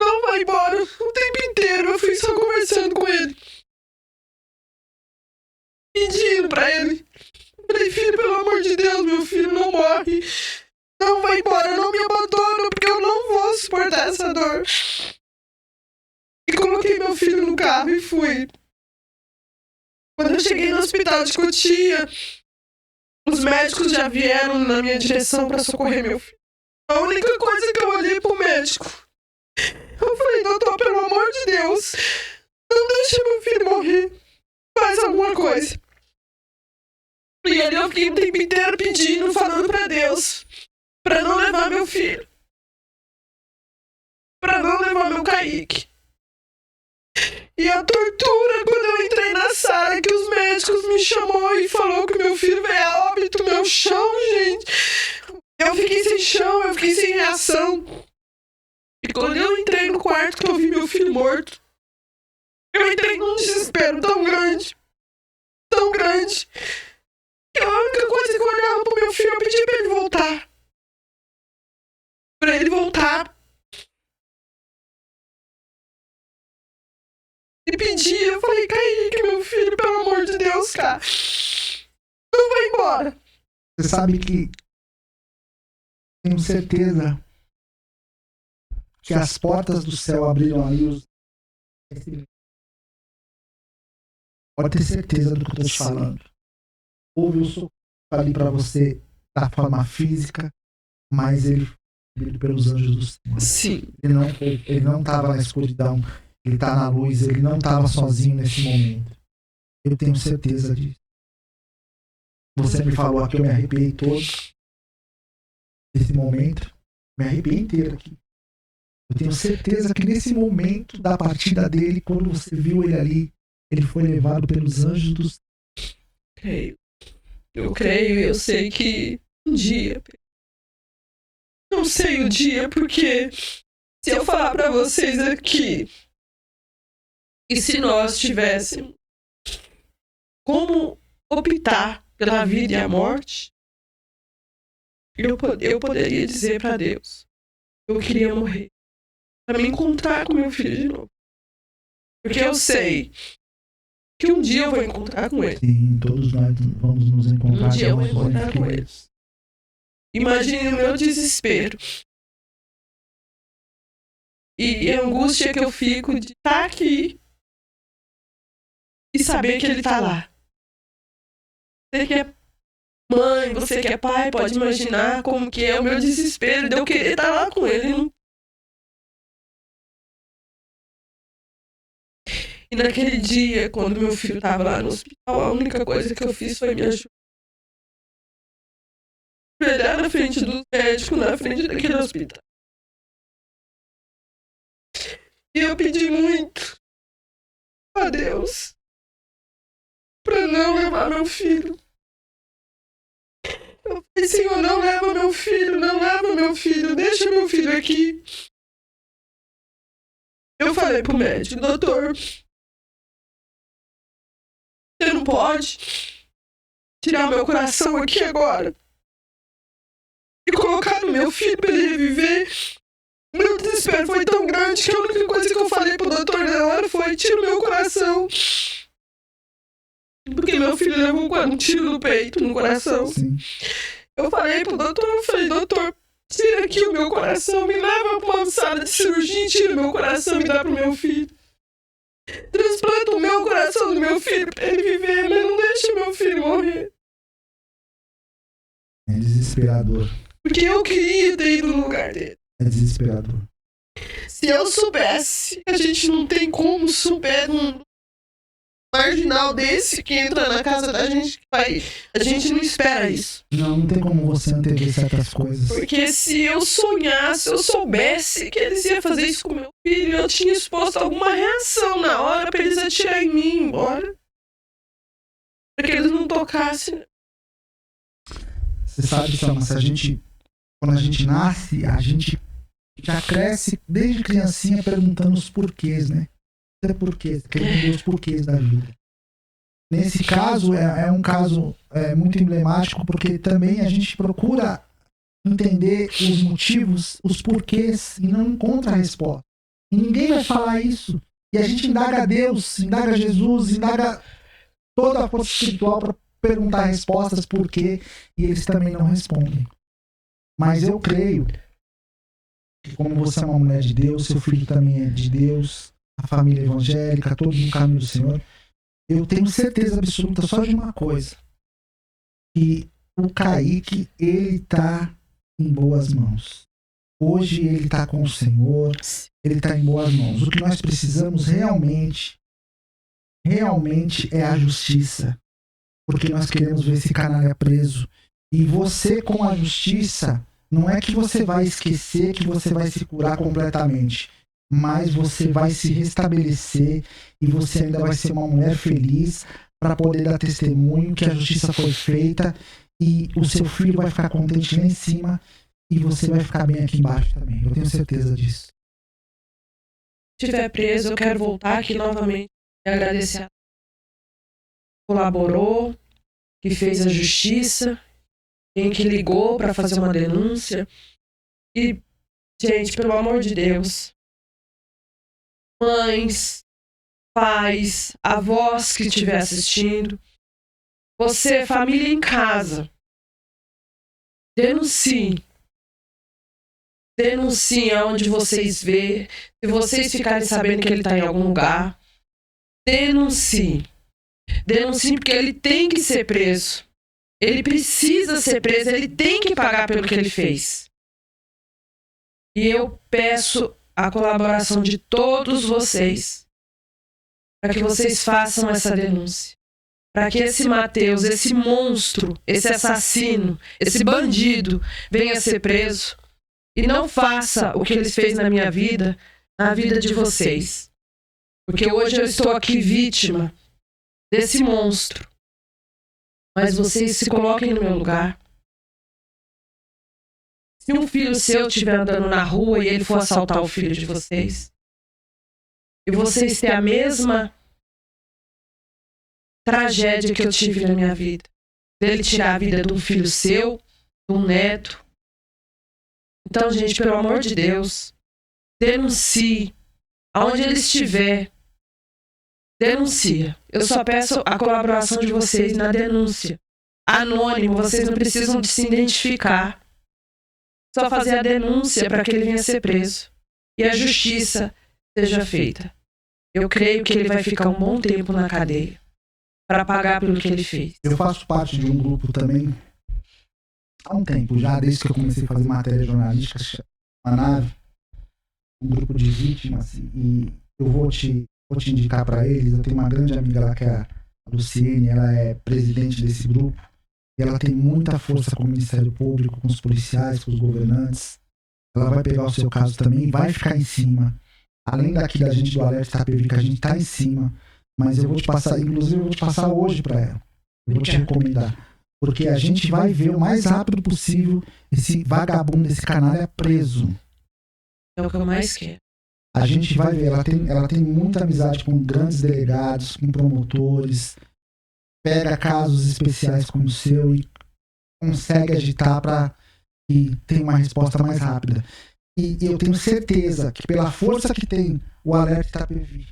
B: Não vai embora. O tempo inteiro eu fui só conversando com ele. Pedindo pra ele. Falei: filho, pelo amor de Deus, meu filho, não morre. Não vai embora, não me abandona, porque eu não vou suportar essa dor. E coloquei meu filho no carro e fui. Quando eu cheguei no hospital de Cotia, os médicos já vieram na minha direção para socorrer meu filho. A única coisa que eu olhei pro médico, eu falei, doutor, pelo amor de Deus, não deixe meu filho morrer. Faz alguma coisa. E ali eu fiquei o tempo inteiro pedindo, falando pra Deus, pra não levar meu filho. Pra não levar meu Kaique. E a tortura, quando eu entrei na sala, que os médicos me chamou e falou que meu filho veio a óbito, meu chão, gente. Eu fiquei sem chão, eu fiquei sem reação. E quando eu entrei no quarto que eu vi meu filho morto, eu entrei num desespero tão grande, que a única coisa que eu olhava pro meu filho, eu pedi pra ele voltar. Pra ele voltar. E pedi, eu falei, Kaique, meu filho, pelo amor de Deus, cara, não vai embora.
A: Você sabe que tenho certeza que as portas do céu abriram ali. Pode ter certeza do que eu tô te falando. Houve o socorro ali para você da forma física, mas ele foi pelos anjos do Senhor.
B: Sim.
A: Ele não estava na escuridão, ele tá na luz, ele não estava sozinho nesse momento. Eu tenho certeza disso. Você me falou aqui, eu me arrepiei todo nesse momento, me arrepiei inteiro aqui. Eu tenho certeza que nesse momento da partida dele, quando você viu ele ali, ele foi levado pelos anjos do Senhor.
B: Eu creio, eu sei que um dia, não sei o dia, porque se eu falar pra vocês aqui, e se nós tivéssemos como optar pela vida e a morte, eu poderia dizer pra Deus, eu queria morrer, pra me encontrar com meu filho de novo. Porque eu sei que um dia eu vou encontrar com ele.
A: Sim, todos nós vamos nos encontrar.
B: Um dia eu vou encontrar com ele. Imagine o meu desespero. E a angústia que eu fico de estar aqui e saber que ele tá lá. Você que é mãe, você que é pai, pode imaginar como que é o meu desespero de eu querer estar lá com ele. E naquele dia, quando meu filho estava lá no hospital, a única coisa que eu fiz foi me ajoelhar na frente dos médicos, na frente daquele hospital. E eu pedi muito a Deus para não levar meu filho. Eu falei, Senhor, não leva meu filho, não leva meu filho, deixa meu filho aqui. Eu falei pro médico, doutor, você não pode tirar meu coração aqui agora e colocar no meu filho pra ele reviver. Meu desespero foi tão grande que a única coisa que eu falei pro doutor na hora foi: tira o meu coração. Porque meu filho levou um tiro no peito, no coração.
A: Sim.
B: Eu falei pro doutor, doutor, tira aqui o meu coração, me leva pra uma sala de cirurgia, tira o meu coração e me dá pro meu filho. Transplanta o meu coração do meu filho pra ele viver, mas não deixa meu filho morrer.
A: É desesperador.
B: Porque eu queria ter ido no lugar dele.
A: É desesperador.
B: Se eu soubesse, a gente não tem como superar um marginal desse que entra na casa da gente, a gente não espera isso.
A: Não tem como você antever certas coisas.
B: Porque se eu sonhasse, eu soubesse que eles iam fazer isso com meu filho, eu tinha exposto alguma reação na hora pra eles atirarem em mim e ir embora. Pra que eles não tocassem.
A: Você sabe, Selma, quando a gente nasce, a gente já cresce desde criancinha perguntando os porquês, né? Porquês, querendo entender os porquês da vida. Nesse caso, é um caso muito emblemático, porque também a gente procura entender os motivos, os porquês, e não encontra a resposta. E ninguém vai falar isso. E a gente indaga a Deus, indaga a Jesus, indaga toda a força espiritual para perguntar respostas, por quê, e eles também não respondem. Mas eu creio que como você é uma mulher de Deus, seu filho também é de Deus, a família evangélica, todos no caminho do Senhor, eu tenho certeza absoluta só de uma coisa, que o Kaique, ele tá em boas mãos. Hoje ele tá com o Senhor, ele tá em boas mãos. O que nós precisamos realmente é a justiça, porque nós queremos ver esse canalha preso. E você, com a justiça, não é que você vai esquecer, que você vai se curar completamente, mas você vai se restabelecer e você ainda vai ser uma mulher feliz para poder dar testemunho que a justiça foi feita e o seu filho vai ficar contente lá em cima e você vai ficar bem aqui embaixo também. Eu tenho certeza disso.
B: Se estiver preso, eu quero voltar aqui novamente e agradecer a quem colaborou, que fez a justiça, quem que ligou para fazer uma denúncia. E, gente, pelo amor de Deus, mães, pais, avós que estiver assistindo, você, família em casa, denuncie. Denuncie aonde vocês vê. Se vocês ficarem sabendo que ele está em algum lugar, denuncie. Denuncie porque ele tem que ser preso. Ele precisa ser preso, ele tem que pagar pelo que ele fez. E eu peço a colaboração de todos vocês para que vocês façam essa denúncia. Para que esse Mateus, esse monstro, esse assassino, esse bandido venha ser preso. E não faça o que ele fez na minha vida, na vida de vocês. Porque hoje eu estou aqui vítima desse monstro. Mas vocês se coloquem no meu lugar. Se um filho seu estiver andando na rua e ele for assaltar o filho de vocês, e vocês têm a mesma tragédia que eu tive na minha vida, dele tirar a vida de um filho seu, de um neto. Então, gente, pelo amor de Deus, denuncie. Aonde ele estiver, denuncia. Eu só peço a colaboração de vocês na denúncia. Anônimo, vocês não precisam de se identificar. Só fazer a denúncia para que ele venha ser preso. E a justiça seja feita. Eu creio que ele vai ficar um bom tempo na cadeia para pagar pelo que ele fez.
A: Eu faço parte de um grupo também há um tempo já, desde que eu comecei a fazer matéria jornalística, uma nave, um grupo de vítimas, e eu vou te indicar para eles. Eu tenho uma grande amiga lá que é a Luciene, ela é presidente desse grupo, e ela tem muita força com o Ministério Público, com os policiais, com os governantes. Ela vai pegar o seu caso também, vai ficar em cima. Além daqui da gente do Alerta Itapevi, que a gente tá em cima, mas eu vou te passar, inclusive eu vou te passar hoje para ela. Eu vou te recomendar. Porque a gente vai ver o mais rápido possível esse vagabundo, esse canalha preso.
B: É o que eu mais quero.
A: A gente vai ver, ela tem muita amizade com grandes delegados, com promotores, pega casos especiais como o seu e consegue agitar para que tenha uma resposta mais rápida. E eu tenho certeza que pela força que tem o Alerta Itapevi,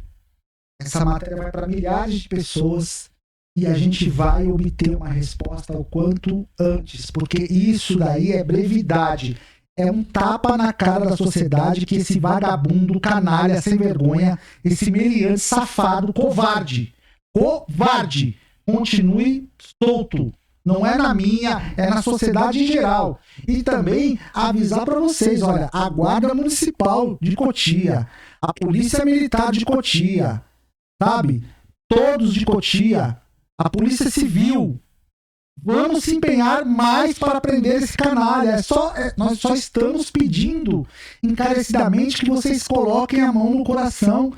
A: essa matéria vai para milhares de pessoas e a gente vai obter uma resposta o quanto antes, porque isso daí é brevidade. É um tapa na cara da sociedade que esse vagabundo, canalha, sem vergonha, esse meliante, safado, covarde, continue solto. Não é na minha, é na sociedade em geral. E também avisar para vocês, olha, a Guarda Municipal de Cotia, a Polícia Militar de Cotia, sabe? Todos de Cotia, a Polícia Civil, vamos se empenhar mais para prender esse canalha. Nós só estamos pedindo encarecidamente que vocês coloquem a mão no coração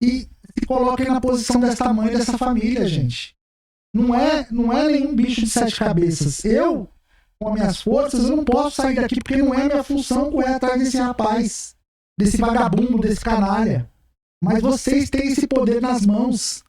A: e se coloquem na posição dessa mãe e dessa família, gente. Não é nenhum bicho de 7 cabeças. Eu, com as minhas forças, eu não posso sair daqui porque não é minha função correr atrás desse rapaz, desse vagabundo, desse canalha. Mas vocês têm esse poder nas mãos.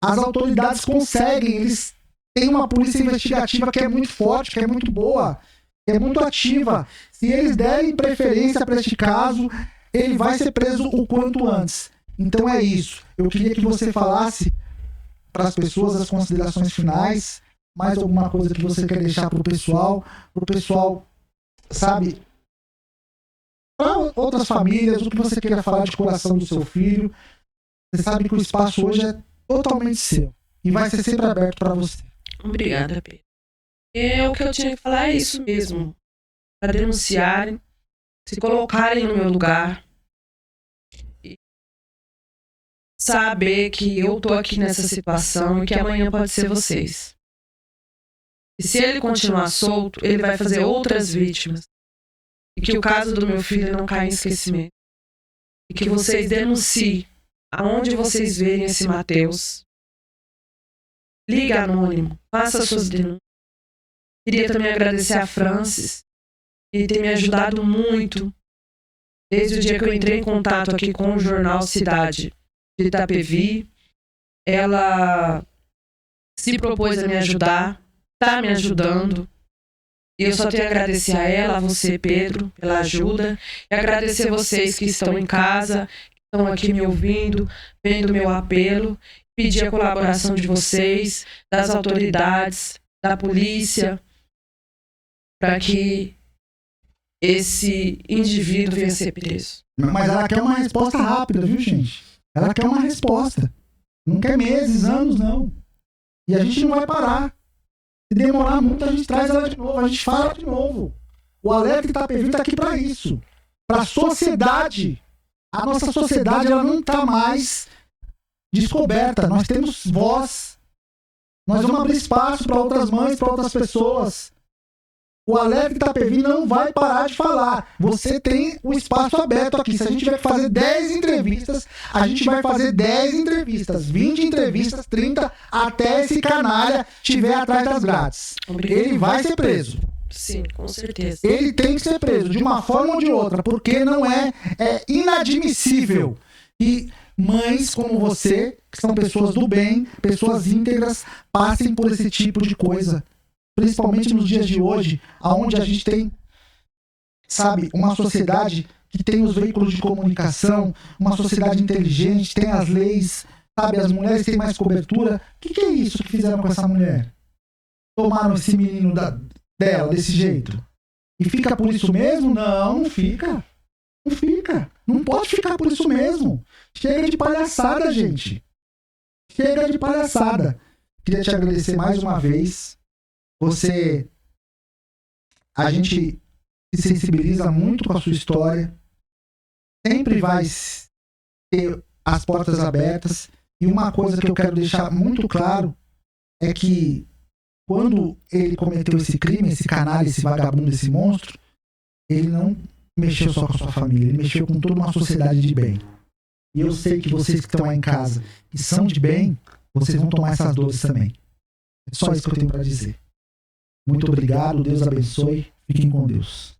A: As autoridades conseguem, eles têm uma polícia investigativa que é muito forte, que é muito boa, que é muito ativa. Se eles derem preferência para este caso, ele vai ser preso o quanto antes. Então é isso. Eu queria que você falasse para as pessoas as considerações finais, mais alguma coisa que você quer deixar para o pessoal sabe, para outras famílias, o que você queira falar de coração do seu filho, você sabe que o espaço hoje é totalmente seu e vai ser sempre aberto para você.
B: Obrigada, Pedro. O que eu tinha que falar é isso mesmo. Para denunciarem, se colocarem no meu lugar. E saber que eu tô aqui nessa situação e que amanhã pode ser vocês. E se ele continuar solto, ele vai fazer outras vítimas. E que o caso do meu filho não caia em esquecimento. E que vocês denunciem aonde vocês verem esse Matheus. Ligue anônimo, faça suas denúncias. Queria também agradecer a Francis, que tem me ajudado muito desde o dia que eu entrei em contato aqui com o jornal Cidade de Itapevi. Ela se propôs a me ajudar, está me ajudando. E eu só tenho a agradecer a ela, a você, Pedro, pela ajuda. E agradecer vocês que estão em casa, que estão aqui me ouvindo, vendo meu apelo. Pedir a colaboração de vocês, das autoridades, da polícia, para que esse indivíduo venha ser preso.
A: Mas ela quer uma resposta rápida, viu, gente? Ela quer uma resposta. Não quer meses, anos, não. E a gente não vai parar. Se demorar muito, a gente traz ela de novo, a gente fala de novo. O Alerta Itapevi está aqui para isso. Para a sociedade. A nossa sociedade, ela não está mais descoberta. Nós temos voz. Nós vamos abrir espaço para outras mães, para outras pessoas. O Alerta Itapevi não vai parar de falar. Você tem o espaço aberto aqui. Se a gente tiver que fazer 10 entrevistas, a gente vai fazer 10 entrevistas, 20 entrevistas, 30, até esse canalha estiver atrás das grades. Ele vai ser preso.
B: Sim, com certeza.
A: Ele tem que ser preso, de uma forma ou de outra, porque não é inadmissível. E mães como você, que são pessoas do bem, pessoas íntegras, passem por esse tipo de coisa. Principalmente nos dias de hoje, onde a gente tem, sabe, uma sociedade que tem os veículos de comunicação, uma sociedade inteligente, tem as leis, sabe, as mulheres têm mais cobertura. O que é isso que fizeram com essa mulher? Tomaram esse menino dela desse jeito? E fica por isso mesmo? Não, não fica. Não fica. Não pode ficar por isso mesmo. Chega de palhaçada, gente. Chega de palhaçada. Queria te agradecer mais uma vez. A gente se sensibiliza muito com a sua história, sempre vai ter as portas abertas, e uma coisa que eu quero deixar muito claro é que quando ele cometeu esse crime, esse canalha, esse vagabundo, esse monstro, ele não mexeu só com a sua família, ele mexeu com toda uma sociedade de bem. E eu sei que vocês que estão aí em casa e são de bem, vocês vão tomar essas dores também. É só isso que eu tenho para dizer. Muito obrigado, Deus abençoe, fiquem com Deus.